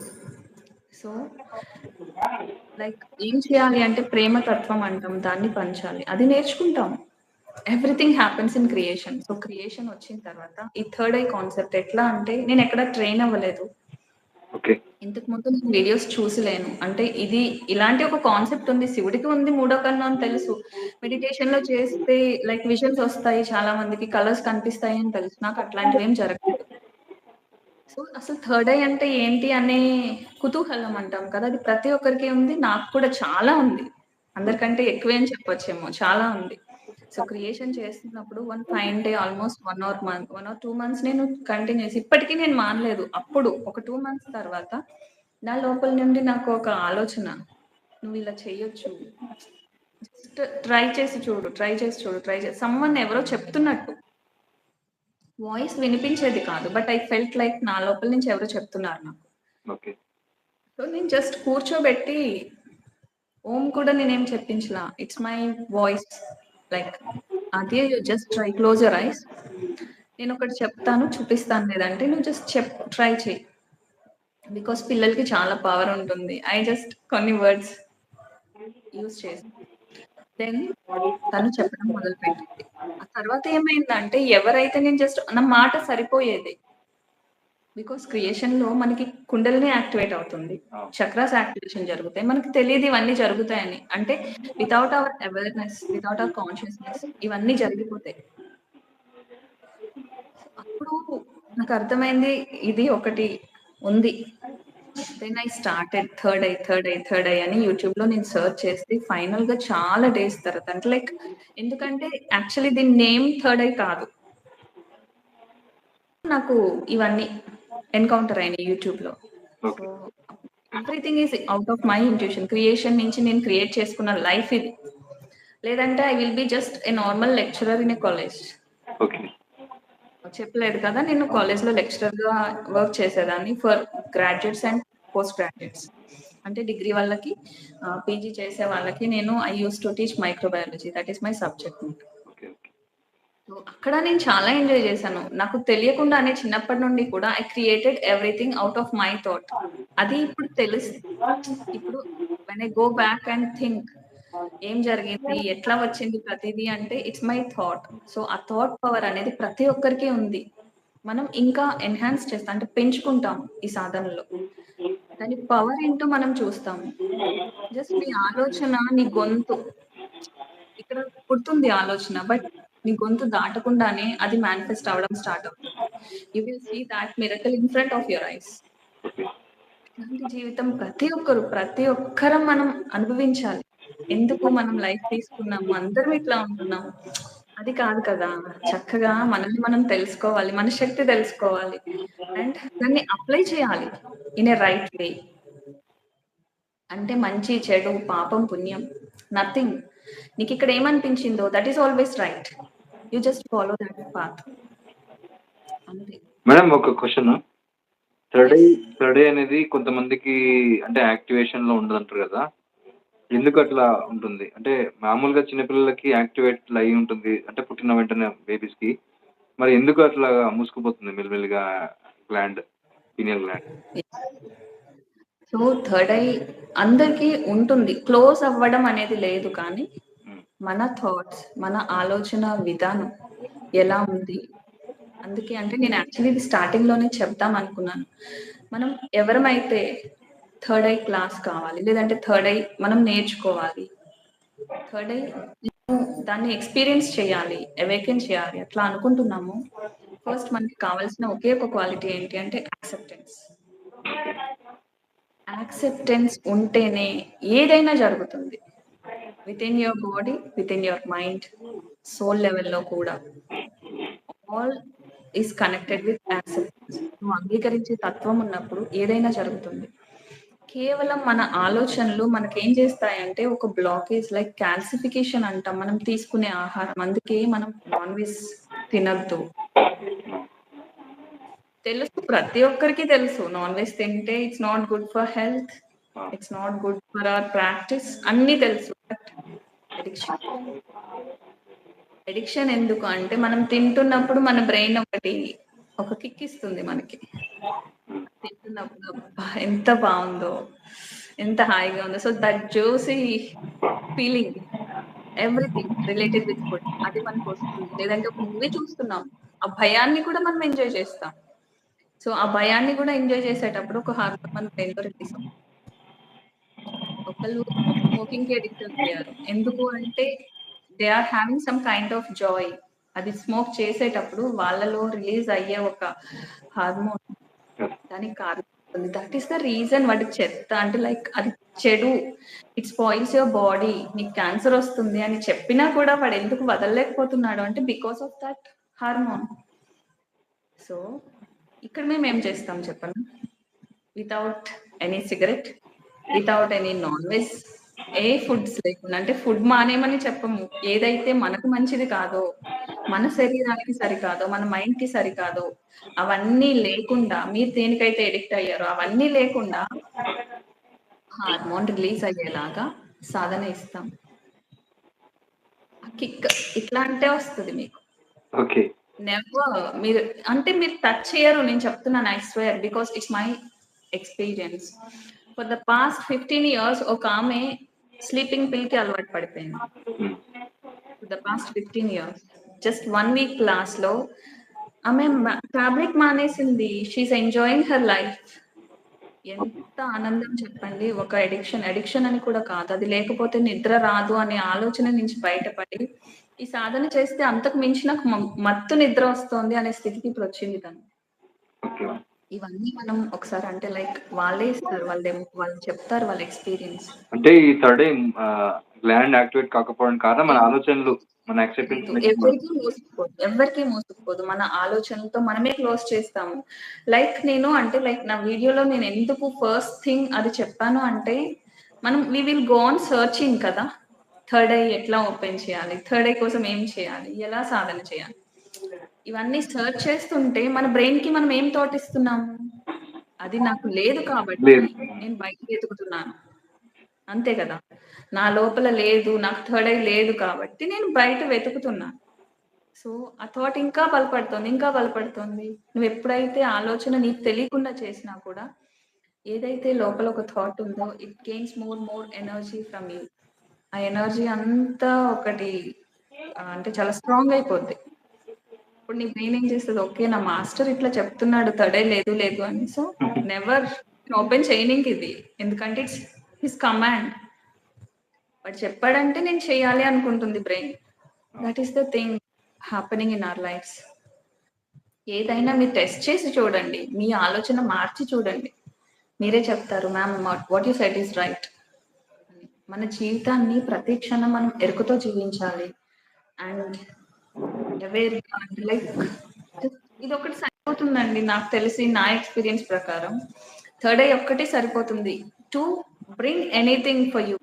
So like ఏం చేయాలి అంటే ప్రేమ తత్వం అంటాం, దాన్ని పంచాలి, అది నేర్చుకుంటాం. Everything happens in creation. So creation వచ్చిన తర్వాత ఈ థర్డ్ ఐ కాన్సెప్ట్ ఎట్లా అంటే, నేను ఎక్కడ ట్రైన్ అవ్వలేదు, ఇంతకు ముందు నేను వీడియోస్ చూసలేను, అంటే ఇది ఇలాంటి ఒక కాన్సెప్ట్ ఉంది, శివుడికి ఉంది మూడో కన్ను అని తెలుసు, మెడిటేషన్ లో చేస్తే లైక్ విజన్స్ వస్తాయి, చాలా మందికి కలర్స్ కనిపిస్తాయి అని తెలుసు, నాకు అట్లాంటివి ఏం జరగలేదు. సో అసలు థర్డ్ ఐ అంటే ఏంటి అనే కుతూహలం అంటాం కదా, అది ప్రతి ఒక్కరికి ఉంది, నాకు కూడా చాలా ఉంది, అందరికంటే ఎక్కువేం చెప్పొచ్చేమో, చాలా ఉంది. సో క్రియేషన్ చేస్తున్నప్పుడు one fine day almost 1 or 2 months నేను కంటిన్యూస్, ఇప్పటికీ నేను మానలేదు. అప్పుడు ఒక 2 months తర్వాత నా లోపల నుండి నాకు ఒక ఆలోచన, నువ్వు ఇలా చెయ్యొచ్చు, జస్ట్ ట్రై చేసి చూడు. సమ్మన్ ఎవరో చెప్తున్నట్టు, వాయిస్ వినిపించేది కాదు, బట్ ఐ ఫెల్ట్ లైక్ నా లోపల నుంచి ఎవరో చెప్తున్నారు నాకు. సో నేను జస్ట్ కూర్చోబెట్టి, ఓం కూడా నేనేం చెప్పించలా, ఇట్స్ మై వాయిస్ లైక్ అదే, just try, close your eyes, నేను ఒకటి చెప్తాను చూపిస్తాను, లేదంటే నువ్వు జస్ట్ ట్రై చేయి, బికాస్ పిల్లలకి చాలా పవర్ ఉంటుంది. ఐ జస్ట్ కొన్ని వర్డ్స్ యూజ్ చేసి దెన్ తను చెప్పడం మొదలుపెట్టింది. ఆ తర్వాత ఏమైందంటే, ఎవరైతే నేను జస్ట్ నా మాట సరిపోయేది, బికాస్ క్రియేషన్ లో మనకి కుండలిని యాక్టివేట్ అవుతుంది, చక్రాస్ యాక్టివేషన్ జరుగుతాయి, మనకి తెలియదు ఇవన్నీ జరుగుతాయని, అంటే without our awareness, without our consciousness ఇవన్నీ జరిగిపోతాయి. అప్పుడు నాకు అర్థమైంది ఇది ఒకటి ఉంది. Then I started third eye అని యూట్యూబ్ లో నేను సర్చ్ చేస్తే ఫైనల్ గా చాలా డేస్ తర్వాత, అంటే లైక్ ఎందుకంటే యాక్చువల్లీ దీని నేమ్ థర్డ్ ఐ కాదు, నాకు ఇవన్నీ ఎన్కౌంటర్ అయినాయి యూట్యూబ్ లో. So everything is out of my intuition. Creation నుంచి నేను క్రియేట్ చేసుకున్న లైఫ్ ఇది, లేదంటే I will be just a normal lecturer in a college. చెప్పలేదు కదా, నేను కాలేజ్ లో లెక్చరర్ గా వర్క్ చేసేదాన్ని for graduates and post graduates, అంటే డిగ్రీ వాళ్ళకి, పీజీ చేసే వాళ్ళకి నేను I use to teach microbiology, that is my subject. So అక్కడ నేను చాలా ఎంజాయ్ చేశాను, నాకు తెలియకుండానే చిన్నప్పటి నుండి కూడా I created everything out of my thought. అది ఇప్పుడు తెలుసు, ఇప్పుడు when I go back and think ఏం జరిగింది, ఎట్లా వచ్చింది ప్రతిదీ అంటే ఇట్స్ మై థాట్. సో ఆ థాట్ పవర్ అనేది ప్రతి ఒక్కరికి ఉంది, మనం ఇంకా ఎన్హాన్స్ చేస్తాం, అంటే పెంచుకుంటాం ఈ సాధనలో, దాని పవర్ ఏంటో మనం చూస్తాము. జస్ట్ నీ ఆలోచన, నీ గొంతు, ఇక్కడ పుడుతుంది ఆలోచన, బట్ నీ గొంతు దాటకుండానే అది మేనిఫెస్ట్ అవ్వడం స్టార్ట్ అవుతుంది. You will see that miracle in front of your eyes. ఇలాంటి జీవితం ప్రతి ఒక్కరం మనం అనుభవించాలి. ఎందుకు మనం లైఫ్ తీసుకున్నాము, అందరం ఇట్లా ఉంటున్నాము, అది కాదు కదా. చక్కగా మనల్ని మనం తెలుసుకోవాలి, మన శక్తి తెలుసుకోవాలి, అండ్ దాన్ని అప్లై చేయాలి ఇన్ ఏ రైట్ వే. అంటే మంచి చెడు పాపం పుణ్యం నథింగ్. నీకు ఇక్కడ ఏమనిపించిందో that is always right. You just follow that path అంతే. మేడం ఒక క్వశ్చన్, థర్డ్ ఐ అనేది కొంతమందికి అంటే యాక్టివేషన్ లో ఉండదు అంటారు కదా, ఎందుకు అట్లా ఉంటుంది? అంటే మామూలుగా చిన్నపిల్లలకి యాక్టివేట్ అయి ఉంటుంది అంటే పుట్టిన వెంటనే బేబీస్ కి, మరి ఎందుకు అట్లా మూసుకుపోతుంది మెల్లిమెల్లిగా gland, pineal gland? So third I అందరికీ ఉంటుంది, క్లోజ్ అవ్వడం అనేది లేదు, కానీ మన థాట్స్, మన ఆలోచన విధానం ఎలా ఉంది. అందుకే అంటే నేను యాక్చువల్లీ ఇది స్టార్టింగ్ లోనే చెప్తాం అనుకున్నాను. మనం ఎవరమైతే థర్డ్ ఐ క్లాస్ కావాలి, లేదంటే థర్డ్ ఐ మనం నేర్చుకోవాలి, థర్డ్ ఐ దాన్ని ఎక్స్పీరియన్స్ చేయాలి, అవేకెన్ చేయాలి అట్లా అనుకుంటున్నాము, ఫస్ట్ మనకి కావాల్సిన ఒకే ఒక క్వాలిటీ ఏంటి అంటే యాక్సెప్టెన్స్. యాక్సెప్టెన్స్ ఉంటేనే ఏదైనా జరుగుతుంది, within your body, within your mind, soul లెవెల్లో కూడా all is connected with acceptance. నువ్వు అంగీకరించే తత్వం ఉన్నప్పుడు ఏదైనా జరుగుతుంది. కేవలం మన ఆలోచనలు మనకేం చేస్తాయంటే ఒక బ్లాకేజ్, లైక్ క్యాల్సిఫికేషన్ అంటాం మనం తీసుకునే ఆహారం. అందుకే మనం నాన్ వెజ్ తినద్దు. తెలుసు, ప్రతి ఒక్కరికి తెలుసు నాన్ వెజ్ తింటే it's not good for health, it's not good for hour practice, అన్ని తెలుసు. బట్ ఎడిక్షన్ ఎందుకు అంటే మనం తింటున్నప్పుడు మన బ్రెయిన్ ఒక కిక్ ఇస్తుంది మనకి. తింటున్నప్పుడు అబ్బా ఎంత బాగుందో, ఎంత హాయిగా ఉందో, so that జోసీ feeling, everything related with food అది మనకు వస్తుంది. లేదంటే ఒక మూవీ చూస్తున్నాం, ఆ భయాన్ని కూడా మనం ఎంజాయ్ చేస్తాం. సో ఆ భయాన్ని కూడా ఎంజాయ్ చేసేటప్పుడు ఒక హార్మోన్ మన బ్రెయిన్ లో రిలీజ్ అవుతుంది. ఒకళ్ళు స్మోకింగ్ కి అడిక్ట్ అయ్యారు, ఎందుకు అంటే they are having some kind of joy. అది స్మోక్ చేసేటప్పుడు వాళ్ళలో రిలీజ్ అయ్యే ఒక హార్మోన్ దానికి కారణం. That is the reason. వాడికి చెత్త అంటే లైక్ అది చెడు, ఇట్ స్పాయిల్స్ యువర్ బాడీ, నీకు క్యాన్సర్ వస్తుంది అని చెప్పినా కూడా వాడు ఎందుకు వదలలేకపోతున్నాడు అంటే because of that hormone. So ఇక్కడ మేము ఏం చేస్తాం చెప్పండి, without any cigarette, without any non veg, ఏ ఫుడ్స్ లేకుండా, అంటే ఫుడ్ మానేమని చెప్పము, ఏదైతే మనకు మంచిది కాదో, మన శరీరానికి సరికాదో, మన మైండ్ కి సరికాదో అవన్నీ లేకుండా, మీరు దేనికైతే ఎడిక్ట్ అయ్యారో అవన్నీ లేకుండా హార్మోన్ రిలీజ్ అయ్యేలాగా సాధన ఇస్తాం. కిక్ ఇట్లా అంటే వస్తుంది మీకు. ఓకే, నెవర్ మీరు అంటే మీరు టచ్ చేయరు, నేను చెప్తున్నాను, I swear, because it's my experience. For the past 15 years ఒక ఆమె స్లీపింగ్ పిల్ కి అలవాటు పడిపోయింది. For the past 15 years just 1 week class లో ఆమె ఫ్యాబ్రిక్ మానేసింది. She is enjoying her life. ఎంత ఆనందం చెప్పండి. ఒక అడిక్షన్ అని కూడా కాదు, అది లేకపోతే నిద్ర రాదు అనే ఆలోచన నుంచి బయటపడి ఈ సాధన చేస్తే అంతకు మించి నాకు మత్తు నిద్ర వస్తుంది అనే స్థితికి ఇప్పుడు వచ్చింది తను. ఇవన్నీ మనం ఒకసారి అంటే లైక్ వాళ్ళే ఇస్తారు, వాళ్ళు చెప్తారు వాళ్ళ ఎక్స్పీరియన్స్. అంటే ఈ థర్డ్ గ్లాండ్ యాక్టివేట్ కాకపోవడం కారణం మన ఆలోచనలు, మన యాక్సెప్టెన్స్. ఎవరికి మోసకపోదు, మన ఆలోచనలతో మనమే క్లోజ్ చేస్తాము. లైక్ నేను అంటే లైక్ నా వీడియోలో నేను ఎందుకు ఫస్ట్ థింగ్ అది చెప్పాను అంటే, మనం we will go on searching కదా, థర్డ్ ఐ ఎట్లా ఓపెన్ చేయాలి, థర్డ్ ఐ కోసం ఏం చేయాలి, ఎలా సాధన చేయాలి, ఇవన్నీ సర్చ్ చేస్తుంటే మన బ్రెయిన్ కి మనం ఏం థాట్ ఇస్తున్నాము, అది నాకు లేదు కాబట్టి నేను బయట వెతుకుతున్నాను, అంతే కదా. నా లోపల లేదు, నాకు థర్డ్ ఐ లేదు కాబట్టి నేను బయట వెతుకుతున్నాను. సో ఆ థాట్ ఇంకా బలపడుతుంది. నువ్వు ఎప్పుడైతే ఆలోచన నీకు తెలియకుండా చేసినా కూడా, ఏదైతే లోపల ఒక థాట్ ఉందో it gains more energy from you. ఆ ఎనర్జీ అంతా ఒకటి అంటే చాలా స్ట్రాంగ్ అయిపోద్ది. ఇప్పుడు నీ బ్రెయిన్ ఏం చేస్తుంది, ఓకే నా మాస్టర్ ఇట్లా చెప్తున్నాడు థర్డ్ ఐ లేదు అని, సో నెవర్ ఓపెన్ చేయనింగ్ ఇది, ఎందుకంటే ఇట్స్ హిస్ కమాండ్. వాడు చెప్పాడంటే నేను చేయాలి అనుకుంటుంది brain. That is the thing happening in our lives. ఏదైనా మీరు టెస్ట్ చేసి చూడండి, మీ ఆలోచన మార్చి చూడండి, మీరే చెప్తారు ma'am what you said is right. మన జీవితాన్ని ప్రతి క్షణం మనం ఎరుకతో జీవించాలి. అండ్ అవేర్గా అంటే లైక్ ఇది ఒకటి సరిపోతుందండి నాకు తెలిసి, నా ఎక్స్పీరియన్స్ ప్రకారం థర్డ్ ఐ ఒక్కటే సరిపోతుంది to bring anything for you.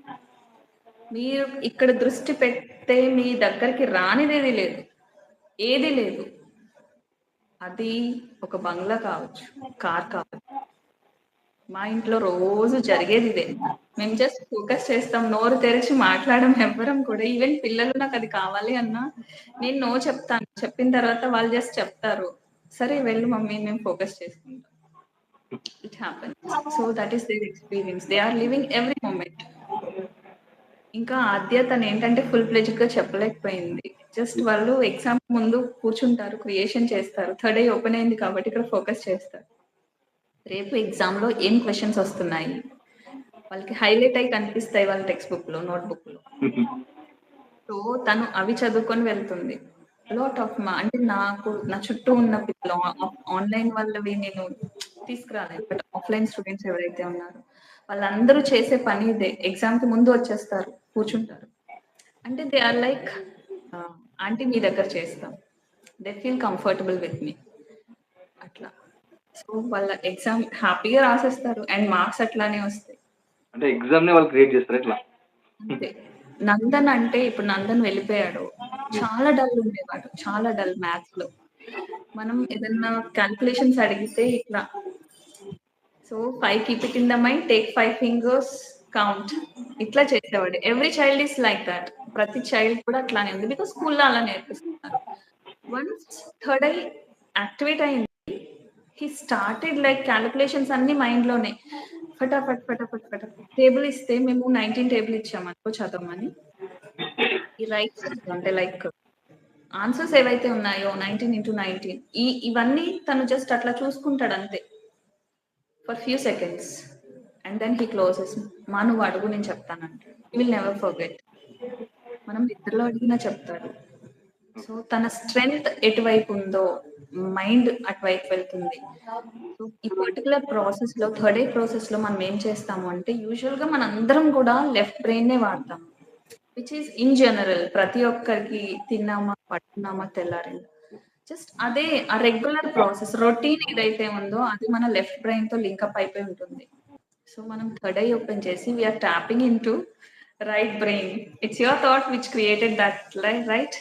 మీరు ఇక్కడ దృష్టి పెడితే మీ దగ్గరికి రానిదేది లేదు, ఏది లేదు. అది ఒక బంగ్లా కావచ్చు, కార్ కావచ్చు. మా ఇంట్లో రోజు జరిగేది ఇదే. మేము జస్ట్ ఫోకస్ చేస్తాం, నోరు తెరిచి మాట్లాడడం ఎవ్వరం కూడా. ఈవెన్ పిల్లలు నాకు అది కావాలి అన్నా నేను నో చెప్తాను, చెప్పిన తర్వాత వాళ్ళు జస్ట్ చెప్తారు, సరే వెళ్ళు మమ్మీ, మేము ఫోకస్ చేసుకుంటాం. It happens. So that is their experience. They are living every moment. ఇంకా ఆద్యతను ఏంటంటే ఫుల్ ప్లెజ్డ్ గా చెప్పలేకపోయింది. జస్ట్ వాళ్ళు ఎగ్జామ్ ముందు కూర్చుంటారు, క్రియేషన్ చేస్తారు. థర్డ్ ఐ ఓపెన్ అయింది కాబట్టి ఇక్కడ ఫోకస్ చేస్తారు. రేపు ఎగ్జామ్ లో ఏం క్వశ్చన్స్ వస్తున్నాయి వాళ్ళకి హైలైట్ అయి కనిపిస్తాయి వాళ్ళ టెక్స్ట్ బుక్ లో, నోట్ బుక్ లో. సో తను అవి చదువుకొని వెళ్తుంది. లాట్ ఆఫ్ అంటే నాకు నా చుట్టూ ఉన్న పిల్లలు ఆన్లైన్ వాళ్ళవి నేను తీసుకురాలేదు, బట్ ఆఫ్లైన్ స్టూడెంట్స్ ఎవరైతే ఉన్నారో వాళ్ళందరూ చేసే పని ఇదే. ఎగ్జామ్ కి ముందు వచ్చేస్తారు, కూర్చుంటారు. అంటే దే ఆర్ లైక్ ఆంటీ మీ దగ్గర చేస్తాం, they feel comfortable with me అట్లా. సో వాళ్ళ ఎగ్జామ్ హ్యాపీగా రాసేస్తారు అండ్ మార్క్స్ అట్లానే వస్తాయి. అంటే ఎగ్జామ్ ని వాళ్ళు క్రియేట్ చేస్తారు ఇట్లా. అంతే. నందన్ అంటే ఇప్పుడు నందన్ వెళ్ళిపోయాడు, చాలా డల్ ఉండేవాడు, చాలా డల్ మ్యాథ్స్ లో. మనం ఏదన్నా క్యాల్కులేషన్స్ అడిగితే ఇట్లా, so 5 keep it in the mind, take 5 fingers, count, ఇట్లా చేసేవాడు. Every child is like that. ప్రతి చైల్డ్ కూడా అట్లానే ఉంది, బికాస్ స్కూల్లో అలా నేర్పిస్తున్నారు. వన్స్ థర్డ్ ఐ యాక్టివేట్ అయింది, హీ స్టార్టెడ్ లైక్ క్యాలిక్యులేషన్స్ అన్ని మైండ్ లోనే ఫటాఫట్ ఫటాఫట్ ఫటాఫట్. టేబుల్ ఇస్తే మేము 19 టేబుల్ ఇచ్చామనుకో చదవమని, ఈ రైట్ అంటే లైక్ ఆన్సర్స్ ఏవైతే ఉన్నాయో 19 into 19 ఇవన్నీ తను జస్ట్ అట్లా చూసుకుంటాడు అంతే for few seconds. And then he closes. మా నువ్వు అడుగు, నేను చెప్తానంటే విల్ నెవర్ ఫర్గెట్. మనం నిద్రలో అడిగినా చెప్తాడు. సో తన స్ట్రెంగ్త్ ఎటువైపు ఉందో మైండ్ అటువైపు వెళ్తుంది. సో ఈ పర్టికులర్ ప్రాసెస్ లో, థర్డ్ ఐ ప్రాసెస్ లో మనం ఏం చేస్తాము అంటే, యూజువల్ గా మన అందరం కూడా లెఫ్ట్ బ్రెయిన్ నే వాడతాం, విచ్ ఈస్ ఇన్ జనరల్ ప్రతి ఒక్కరికి తిన్నామా పట్టుకున్నామా తెల్లారిందా. జస్ట్ అదే ఆ రెగ్యులర్ ప్రాసెస్, రొటీన్ ఏదైతే ఉందో అది మన లెఫ్ట్ బ్రెయిన్ తో లింకప్ అయిపోయి ఉంటుంది. సో మనం థర్డ్ ఐ ఓపెన్ చేసి we are tapping into right brain. It's your thought which created that, right?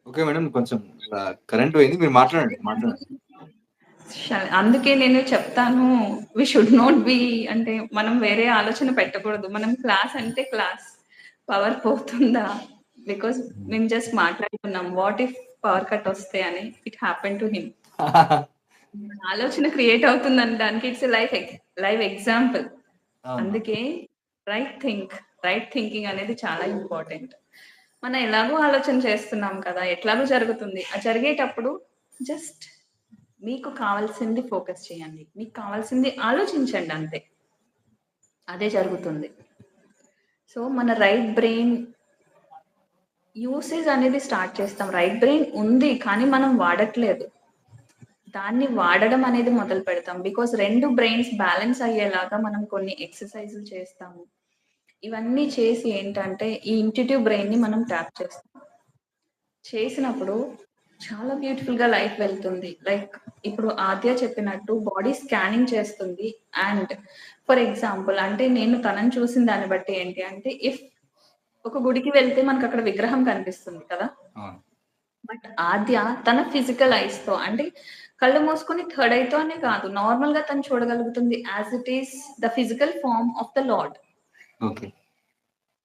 Okay madam, కొంచెం కరెంట్ పోయింది, మీరు మాట్లాడండి. అందుకే నేను చెప్తాను, వి షుడ్ నాట్ బి అంటే మనం వేరే ఆలోచన పెట్టకూడదు. మనం క్లాస్ అంటే క్లాస్, పవర్ పోతుందా, బికాస్ మేము జస్ట్ మాట్లాడుకున్నాం వాట్ ఇఫ్ పవర్ కట్ వస్తే అని. It happen to him. ఆలోచన క్రియేట్ అవుతుందని దానికి ఇట్స్ లైవ్ ఎగ్జాంపుల్. అందుకే రైట్ థింకింగ్ అనేది చాలా ఇంపార్టెంట్. మనం ఎలాగో ఆలోచన చేస్తున్నాం కదా, ఎట్లాగో జరుగుతుంది. ఆ జరిగేటప్పుడు జస్ట్ మీకు కావాల్సింది ఫోకస్ చేయండి, మీకు కావాల్సింది ఆలోచించండి, అంతే, అదే జరుగుతుంది. సో మన రైట్ బ్రెయిన్ యూసేజ్ అనేది స్టార్ట్ చేస్తాం. రైట్ బ్రెయిన్ ఉంది కానీ మనం వాడట్లేదు, దాన్ని వాడడం అనేది మొదలు పెడతాం. బికాస్ రెండు బ్రెయిన్స్ బ్యాలెన్స్ అయ్యేలాగా మనం కొన్ని ఎక్సర్సైజులు చేస్తాము. ఇవన్నీ చేసి ఏంటంటే ఈ ఇంట్యూటివ్ బ్రెయిన్ ని మనం ట్యాప్ చేస్తాం. చేసినప్పుడు చాలా బ్యూటిఫుల్ గా లైఫ్ వెళ్తుంది. లైక్ ఇప్పుడు ఆద్య చెప్పినట్టు బాడీ స్కానింగ్ చేస్తుంది. అండ్ ఫర్ ఎగ్జాంపుల్ అంటే నేను తనని చూసిన దాన్ని బట్టి ఏంటి అంటే, ఇఫ్ ఒక గుడికి వెళ్తే మనకు అక్కడ విగ్రహం కనిపిస్తుంది కదా, బట్ ఆద్య తన ఫిజికల్ ఐస్ తో అంటే కళ్ళు మూసుకొని థర్డ్ ఐ తో అనే కాదు, నార్మల్ గా తను చూడగలుగుతుంది as it is the physical form of the lord.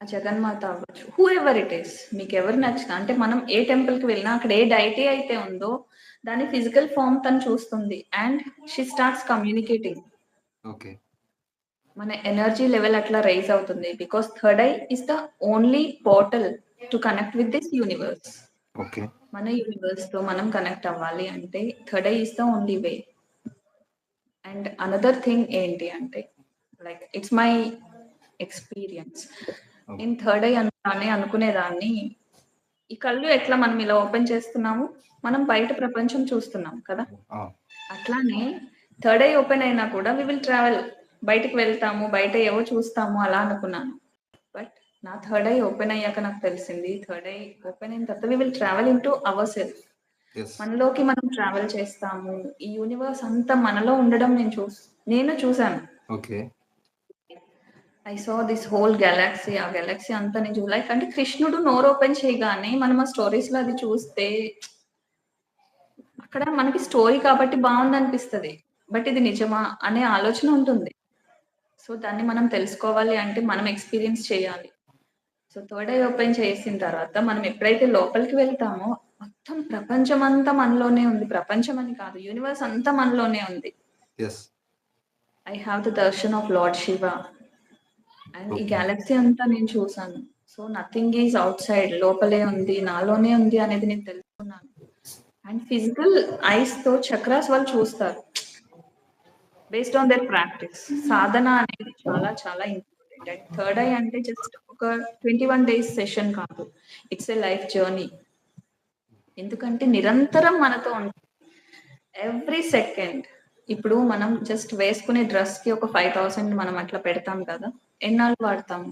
Jaganmata అవ్వచ్చు, హూ ఎవర్ ఇట్ ఈస్, మీకు ఎవరు నచ్చిన, అంటే మనం ఏ టెంపుల్ కి వెళ్ళినా అక్కడ ఏ డైటీ అయితే ఉందో దాని ఫిజికల్ ఫార్మ్ తను చూస్తుంది. And she starts communicating. మన ఎనర్జీ లెవెల్ అట్లా రైజ్ అవుతుంది. Because third I is the only portal to connect with this universe. మన యూనివర్స్ తో మనం కనెక్ట్ అవ్వాలి అంటే third I is the only way. And another thing ఏంటి అంటే లైక్ ఇట్స్ మై ఎక్స్పీరియన్స్. నేను థర్డ్ ఐ అని అనుకునేదాన్ని, ఈ కళ్ళు ఎట్లా మనం ఇలా ఓపెన్ చేస్తున్నాము, మనం బయట ప్రపంచం చూస్తున్నాం కదా, అట్లానే థర్డ్ ఐ ఓపెన్ అయినా కూడా వి విల్ ట్రావెల్, బయటకు వెళ్తాము, బయట ఏవో చూస్తాము అలా అనుకున్నాను. బట్ నా థర్డ్ ఐ ఓపెన్ అయ్యాక నాకు తెలిసింది, థర్డ్ ఐ ఓపెన్ అయిన తర్వాత we will travel into our self. మనలోకి మనం ట్రావెల్ చేస్తాము. ఈ యూనివర్స్ అంతా మనలో ఉండడం నేను చూసాను. Okay. I saw this whole Galaxy. ఆ గెలాక్సీ అంతా నేను లైక్ అంటే కృష్ణుడు నోరు ఓపెన్ చేయగానే మనం ఆ స్టోరీస్ లో అది చూస్తే అక్కడ మనకి స్టోరీ కాబట్టి బాగుంది అనిపిస్తుంది, బట్ ఇది నిజమా అనే ఆలోచన ఉంటుంది. సో దాన్ని మనం తెలుసుకోవాలి అంటే మనం ఎక్స్పీరియన్స్ చేయాలి. సో థర్డ్ ఐ ఓపెన్ చేసిన తర్వాత మనం ఎప్పుడైతే లోపలికి వెళ్తామో మొత్తం ప్రపంచం అంతా మనలోనే ఉంది. ప్రపంచం అని కాదు, యూనివర్స్ అంతా మనలోనే ఉంది. I have the Darshan of lord Shiva and ఈ గ్యాలక్సీ అంతా నేను చూసాను. So nothing is out side, లోపలే ఉంది, నాలోనే ఉంది అనేది నేను తెలుసుకున్నాను. అండ్ ఫిజికల్ ఐస్ తో చక్రాస్ వాళ్ళు చూస్తారు బేస్డ్ ఆన్ దర్ ప్రాక్టీస్. సాధన అనేది చాలా చాలా ఇంపార్టెంట్. అండ్ థర్డ్ ఐ అంటే జస్ట్ ఒక 21 days సెషన్ కాదు, ఇట్స్ ఎ లైఫ్ జర్నీ. ఎందుకంటే నిరంతరం మనతో ఉంటుంది ఎవ్రీ సెకండ్. ఇప్పుడు మనం జస్ట్ వేసుకునే డ్రెస్ కి ఒక 5,000 మనం అట్లా పెడతాం కదా, ఎన్నాళ్ళు వాడతాము?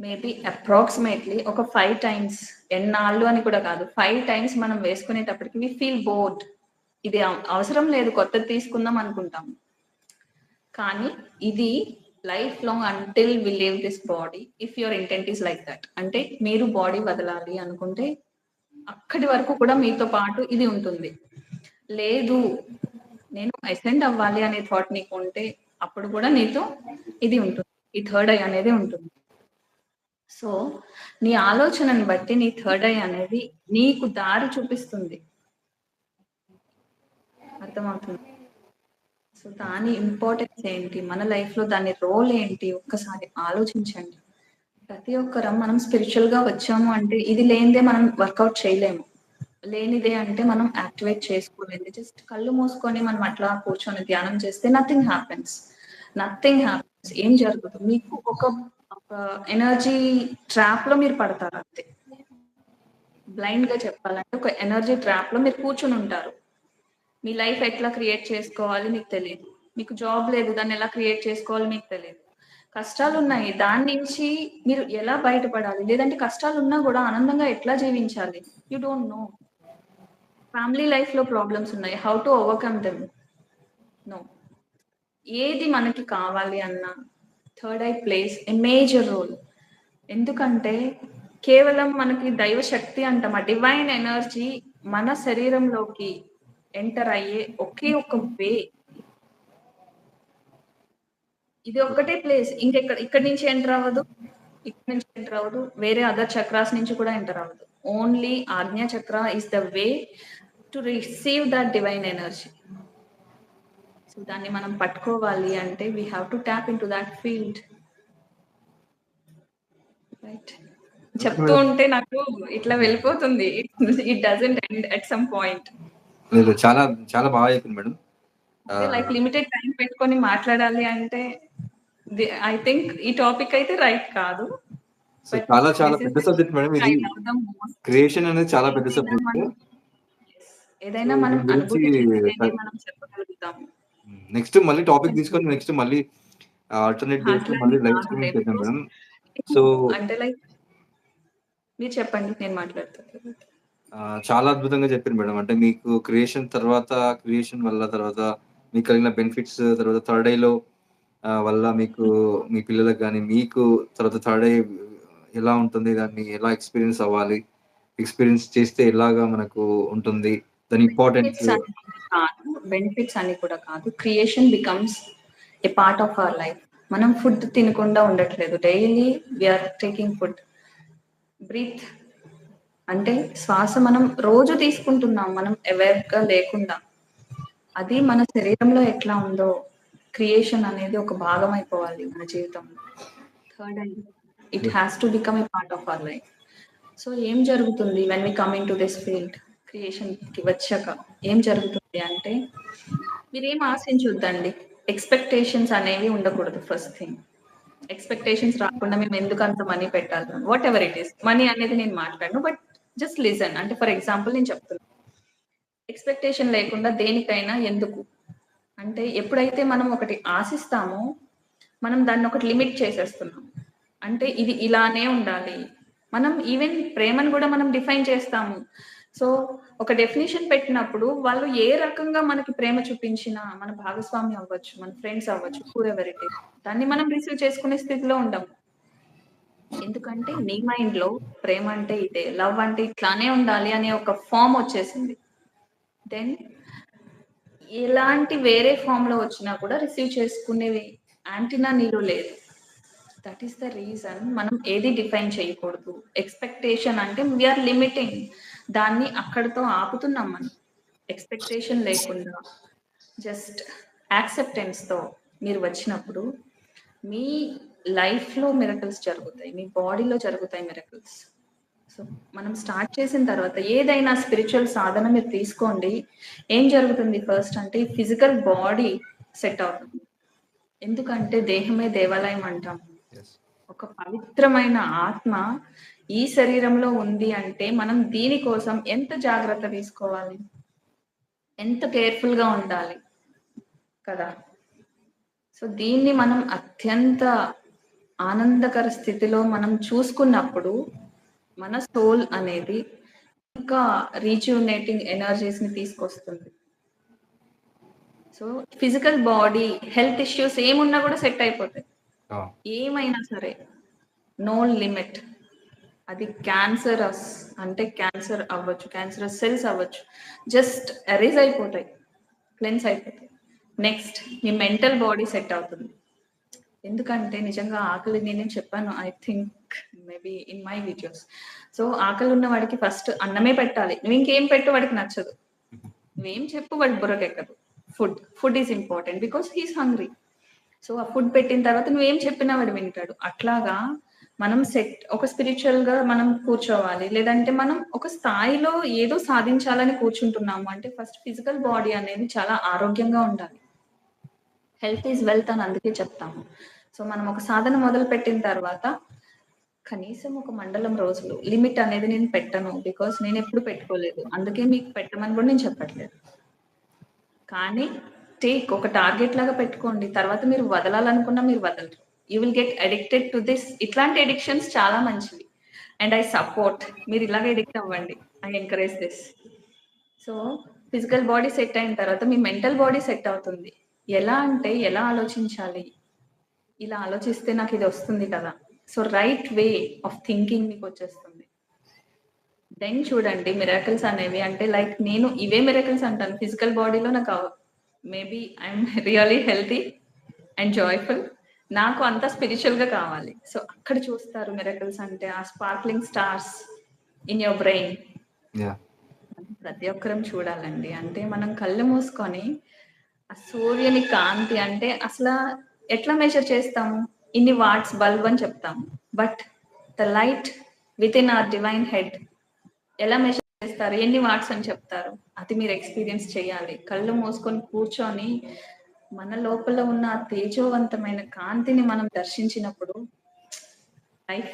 మేబీ అప్రాక్సిమేట్లీ ఒక 5 times, ఎన్నాళ్ళు అని కూడా కాదు, 5 times మనం వేసుకునేటప్పటికి వి ఫీల్ బోర్డ్. ఇది అవసరం లేదు, కొత్తది తీసుకుందాం అనుకుంటాం. కానీ ఇది life long until we live this body, if your intent is like that. అంటే మీరు బాడీ వదలాలి అనుకుంటే అక్కడి వరకు కూడా మీతో పాటు ఇది ఉంటుంది. లేదు నేను అసెండ్ అవ్వాలి అనే థాట్ నీకు ఉంటే అప్పుడు కూడా నీతో ఇది ఉంటుంది, ఈ థర్డ్ ఐ అనేది ఉంటుంది. సో నీ ఆలోచనని బట్టి నీ థర్డ్ ఐ అనేది నీకు దారి చూపిస్తుంది. అర్థమవుతుంది? సో దాని ఇంపార్టెన్స్ ఏంటి, మన లైఫ్ లో దాని రోల్ ఏంటి, ఒక్కసారి ఆలోచించండి. ప్రతి ఒక్కరం మనం స్పిరిచువల్ గా వచ్చాము అంటే ఇది లేనిదే మనం వర్కౌట్ చేయలేము, లేనిదే అంటే మనం యాక్టివేట్ చేసుకోలేదు. జస్ట్ కళ్ళు మూసుకొని మనం అట్లా కూర్చొని ధ్యానం చేస్తే నథింగ్ హ్యాపెన్స్. ఏం జరుగుతుంది? మీకు ఒక ఎనర్జీ ట్రాప్ లో మీరు పడతారు అంతే. బ్లైండ్ గా చెప్పాలంటే ఒక ఎనర్జీ ట్రాప్ లో మీరు కూర్చుని ఉంటారు. మీ లైఫ్ ఎట్లా క్రియేట్ చేసుకోవాలి మీకు తెలియదు, మీకు జాబ్ లేదు దాన్ని ఎలా క్రియేట్ చేసుకోవాలి మీకు తెలియదు, కష్టాలు ఉన్నాయి దాని నుంచి మీరు ఎలా బయటపడాలి, లేదంటే కష్టాలు ఉన్నా కూడా ఆనందంగా ఎట్లా జీవించాలి, you don't know. Family life లో ప్రాబ్లమ్స్ ఉన్నాయి, how to overcome them, no. ఏది మనకి కావాలి అన్నా third eye plays a major role. ఎందుకంటే కేవలం మనకి దైవ శక్తి అంటాం, ఆ డివైన్ ఎనర్జీ మన శరీరంలోకి ఎంటర్ అయ్యే ఒకే ఒక వే, ఇది ఒక్కటే ప్లేస్. ఇక్కడి నుంచి ఎంటర్ అవ్వదు, ఇక్కడ నుంచి ఎంటర్ అవ్వదు, వేరే అదర్ చక్రాస్ నుంచి కూడా ఎంటర్ అవ్వదు. ఓన్లీ ఆజ్ఞా చక్ర is the way to receive that divine energy. So దాన్ని మనం పట్టుకోవాలి అంటే we have to tap in to that field. Right? చెప్తూ ఉంటే నాకు ఇట్లా వెళ్ళిపోతుంది, it doesn't end at some point. లేదు, చాలా చాలా బాగా చెప్పింది మేడం. లైక్ లిమిటెడ్ టైం పెట్టుకొని మాట్లాడాలి అంటే ఐ థింక్ ఈ టాపిక్ అయితే రైట్ కాదు. చాలా చాలా పెద్ద సబ్జెక్ట్ మేడం ఇది. క్రియేషన్ అనేది చాలా పెద్ద సబ్జెక్ట్. ఏదైనా మనం అనుభూతి చెందితేనే మనం చెప్పగలుగుతాము. నెక్స్ట్ మళ్ళీ టాపిక్ తీసుకొని నెక్స్ట్ మళ్ళీ ఆల్టర్నేట్ డేస్ లో మళ్ళీ లైవ్ స్ట్రీమింగ్ చేద్దాం మేడం. సో అంటే లైక్ మీరు చెప్పండి, నేను మాట్లాడతాను. చాలా అద్భుతంగా చెప్పారు మేడం. అంటే మీకు క్రియేషన్ వల్ల తర్వాత మీకు కలిగిన బెనిఫిట్స్, తర్వాత థర్డ్ ఐలో వల్ల మీకు మీ పిల్లలకు కానీ మీకు తర్వాత థర్డ్ ఐ ఎలా ఉంటుంది, దాన్ని ఎలా ఎక్స్పీరియన్స్ అవ్వాలి, ఎక్స్పీరియన్స్ చేస్తే ఎలాగా మనకు ఉంటుంది, దాని ఇంపార్టెన్స్. బెనిఫిట్స్ అని కూడా కాదు, creation becomes a part of our life. మనం ఫుడ్ తినకుండా ఉండట్లేదు, daily we are taking food. Breathe అంటే శ్వాస మనం రోజు తీసుకుంటున్నాం, మనం అవేర్ గా లేకుండా. అది మన శరీరంలో ఎట్లా ఉందో క్రియేషన్ అనేది ఒక భాగం అయిపోవాలి మన జీవితంలో. Third eye, it has to become a part of our life. So ఏం జరుగుతుంది when we coming to this field, క్రియేషన్కి వచ్చాక ఏం జరుగుతుంది అంటే మీరేం ఆశించొద్దండి. ఎక్స్పెక్టేషన్స్ అనేవి ఉండకూడదు. ఫస్ట్ థింగ్, ఎక్స్పెక్టేషన్స్ రాకుండా మేము ఎందుకు అంత మనీ పెట్టాలి, what ever it is. Money అనేది నేను మాట్లాడను, బట్ జస్ట్ లిజన్. అంటే ఫర్ ఎగ్జాంపుల్ నేను చెప్తున్నాను, ఎక్స్పెక్టేషన్ లేకుండా దేనికైనా ఎందుకు అంటే ఎప్పుడైతే మనం ఒకటి ఆశిస్తామో మనం దాన్ని ఒకటి లిమిట్ చేసేస్తున్నాం. అంటే ఇది ఇలానే ఉండాలి. మనం ఈవెన్ ప్రేమను కూడా మనం డిఫైన్ చేస్తాము. సో ఒక డెఫినేషన్ పెట్టినప్పుడు వాళ్ళు ఏ రకంగా మనకి ప్రేమ చూపించినా, మన భాగస్వామి అవ్వచ్చు, మన ఫ్రెండ్స్ అవ్వచ్చు, ఎవరైతే దాన్ని మనం రిసీవ్ చేసుకునే స్థితిలో ఉండము. ఎందుకంటే నీ మైండ్ లో ప్రేమ అంటే ఇదే, లవ్ అంటే ఇట్లానే ఉండాలి అనే ఒక ఫామ్ వచ్చేసింది. దెన్ ఎలాంటి వేరే ఫామ్ లో వచ్చినా కూడా రిసీవ్ చేసుకునేవి యాంటీనా నీలో లేదు. దట్ ఈస్ ద రీజన్ మనం ఏది డిఫైన్ చేయకూడదు. ఎక్స్పెక్టేషన్ అంటే వీఆర్ లిమిటింగ్, దాన్ని అక్కడితో ఆపుతున్నాం మనం. ఎక్స్పెక్టేషన్ లేకుండా జస్ట్ యాక్సెప్టెన్స్ తో మీరు వచ్చినప్పుడు మీ లైఫ్ లో మిరకల్స్ జరుగుతాయి, మీ బాడీలో జరుగుతాయి మిరకల్స్. సో మనం స్టార్ట్ చేసిన తర్వాత ఏదైనా స్పిరిచువల్ సాధన మీరు తీసుకోండి, ఏం జరుగుతుంది ఫస్ట్ అంటే ఫిజికల్ బాడీ సెట్ అవుతుంది. ఎందుకంటే దేహమే దేవాలయం అంటాం. ఒక పవిత్రమైన ఆత్మ ఈ శరీరంలో ఉంది అంటే మనం దీనికోసం ఎంత జాగ్రత్త తీసుకోవాలి, ఎంత కేర్ఫుల్ గా ఉండాలి కదా. సో దీన్ని మనం అత్యంత ఆనందకర స్థితిలో మనం చూసుకున్నప్పుడు మన సోల్ అనేది ఇంకా రీజునేటింగ్ ఎనర్జీస్ ని తీసుకొస్తుంది. So physical body health issues ఏమున్నా కూడా సెట్ అయిపోతాయి. ఏమైనా సరే నో లిమిట్. అది క్యాన్సరస్ అంటే క్యాన్సర్ అవ్వచ్చు, క్యాన్సరస్ సెల్స్ అవ్వచ్చు, జస్ట్ ఎరేజ్ అయిపోతాయి, క్లెన్స్ అయిపోతాయి. నెక్స్ట్ మీ మెంటల్ బాడీ సెట్ అవుతుంది. ఎందుకంటే నిజంగా ఆకలి నేను చెప్పాను, I think maybe in my videos. So ఆకలి ఉన్న వాడికి ఫస్ట్ అన్నమే పెట్టాలి, నువ్వు ఇంకేం పెట్టు వాడికి నచ్చదు, నువ్వేం చెప్పు వాడికి బుర్రకెక్కదు. Food is important because he's hungry. So ఆ ఫుడ్ పెట్టిన తర్వాత నువ్వేం చెప్పినా వాడు వింటాడు. అట్లాగా మనం సెట్ ఒక స్పిరిచువల్ గా మనం కూర్చోవాలి, లేదంటే మనం ఒక స్థాయిలో ఏదో సాధించాలని కూర్చుంటున్నాము అంటే ఫస్ట్ ఫిజికల్ బాడీ అనేది చాలా ఆరోగ్యంగా ఉండాలి. హెల్త్ ఈజ్ వెల్త్ అని అందుకే చెప్తాము. సో మనం ఒక సాధన మొదలు పెట్టిన తర్వాత కనీసం ఒక మండలం రోజులు లిమిట్ అనేది నేను పెట్టను, బికాస్ నేను ఎప్పుడు పెట్టుకోలేదు, అందుకే మీకు పెట్టమని కూడా నేను చెప్పట్లేదు. కానీ టేక్ ఒక టార్గెట్ లాగా పెట్టుకోండి, తర్వాత మీరు వదలాలనుకున్నా మీరు వదలరు. You will get addicted to this. ఇట్లాంటి అడిక్షన్స్ చాలా మంచివి అండ్ ఐ సపోర్ట్. మీరు ఇలాగే అడిక్ట్ అవ్వండి, I encourage this. So physical body set అయిన తర్వాత మీ మెంటల్ బాడీ సెట్ అవుతుంది. ఎలా అంటే ఎలా ఆలోచించాలి, ఇలా ఆలోచిస్తే నాకు ఇది వస్తుంది కదా. So right way of thinking మీకు వచ్చేస్తుంది. దెన్ చూడండి మిరాకిల్స్ అనేవి, అంటే లైక్ నేను ఇవే మిరాకిల్స్ అంటాను. ఫిజికల్ బాడీలో నాకు maybe I'm really healthy and joyful, నాకు అంత స్పిరిచువల్ గా కావాలి. సో అక్కడ చూస్తారు మిరాకిల్స్ అంటే ఆ sparkling stars in your brain. ప్రతి ఒక్కరం చూడాలండి. అంటే మనం కళ్ళు మూసుకొని ఆ సూర్యుని కాంతి అంటే అసలు ఎట్లా మెజర్ చేస్తాము, ఇన్ని వాట్స్ బల్బ్ అని చెప్తాము, but the light with in our divine head ఎలా మెజర్ చేస్తారు, ఎన్ని వాట్స్ అని చెప్తారు. అది మీరు ఎక్స్పీరియన్స్ చేయాలి. కళ్ళు మూసుకొని కూర్చొని మన లోపల ఉన్న ఆ తేజోవంతమైన కాంతిని మనం దర్శించినప్పుడు లైఫ్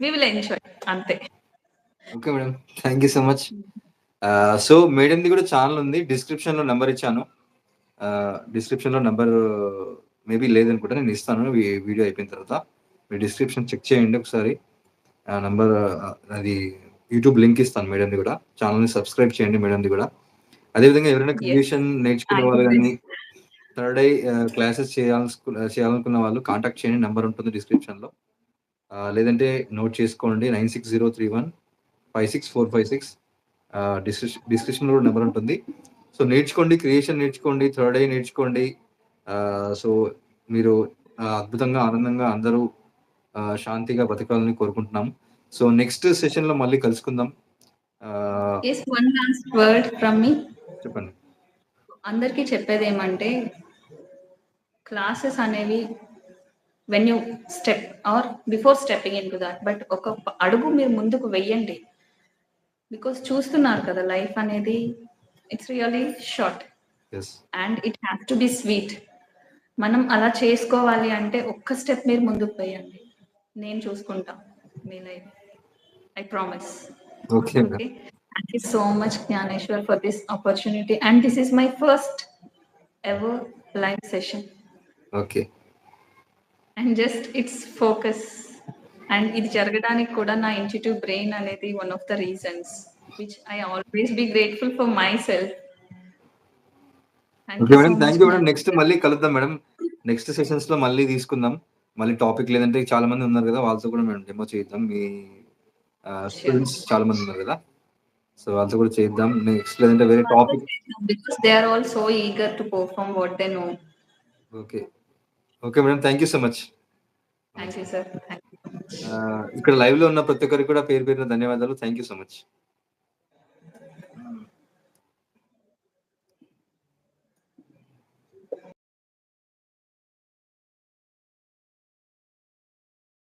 వి విల్ ఎంజాయ్, అంతే. Okay madam, thank you so much. So మేడంది కూడా ఛానల్ ఉంది, డిస్క్రిప్షన్ లో నెంబర్ ఇచ్చాను. డిస్క్రిప్షన్ లో నెంబర్ మేబీ లేదనుకుంటా, నేను ఇస్తాను వీడియో అయిపోయిన తర్వాత. మీరు డిస్క్రిప్షన్ చెక్ చేయండి ఒకసారి. నంబర్ అది యూట్యూబ్ లింక్ ఇస్తాను మేడంది కూడా. ఛానల్ని సబ్స్క్రైబ్ చేయండి మేడంది కూడా. అదేవిధంగా ఎవరైనా క్రియేషన్ నేర్చుకునే వాళ్ళు కానీ థర్డ్ ఐ క్లాసెస్ చేయాలనుకున్న వాళ్ళు కాంటాక్ట్ చేయండి, నెంబర్ ఉంటుంది డిస్క్రిప్షన్లో. లేదంటే నోట్ చేసుకోండి 9603156456. డిస్క్రిప్షన్లో కూడా నెంబర్ ఉంటుంది. సో నేర్చుకోండి, క్రియేషన్ నేర్చుకోండి, థర్డ్ ఐ నేర్చుకోండి. సో మీరు అద్భుతంగా ఆనందంగా అందరూ శాంతిగా బతకాలని కోరుకుంటున్నాము. సో నెక్స్ట్ సెషన్లో మళ్ళీ కలుసుకుందాం. వన్ లాస్ట్ వర్డ్ ఫ్రమ్ మీ. చెప్పండి. అందరికీ చెప్పేది ఏమంటే క్లాసెస్ అనేవి when you step are before stepping in to that, but ఒక అడుగు మీరు ముందుకు వెయ్యండి. బికాస్ చూస్తున్నారు కదా లైఫ్ అనేది it's really short yes and it has to be sweet. మనం అలా చేసుకోవాలి అంటే ఒక్క స్టెప్ మీరు ముందుకు వేయండి, నేను చూసుకుంటా మీ life, I promise. Okay Okay. Thank you so much, Jnaneshwar, for this opportunity. And this is my first ever live session. Okay And just its focus. And ఇది జరగడానికి కూడా నా intuitive brain అనేది one of the reasons, which I always be grateful for myself. Thank okay you so madam, much. Thank you madam. Next మళ్ళీ కలుద్దాం madam. Next sessions లో మళ్ళీ తీసుకుందాం. మళ్ళీ టాపిక్ లేదంటే చాలా మంది ఉన్నారు కదా, వాళ్ళతో కూడా మేము డెమో చేద్దాం. మీ స్టూడెంట్స్ చాలా మంది ఉన్నారు కదా, సో వాళ్ళతో కూడా చేద్దాం. నెక్స్ట్ లేదంటే వేరే topic. Because they are all so eager to perform what they know. Okay okay madam, thank you so much. Thank you, sir. Thank you so much. ఇక్కడ లైవ్ లో ఉన్న ప్రతి ఒక్కరికి కూడా పేరు పేరున ధన్యవాదాలు. Thank you so much.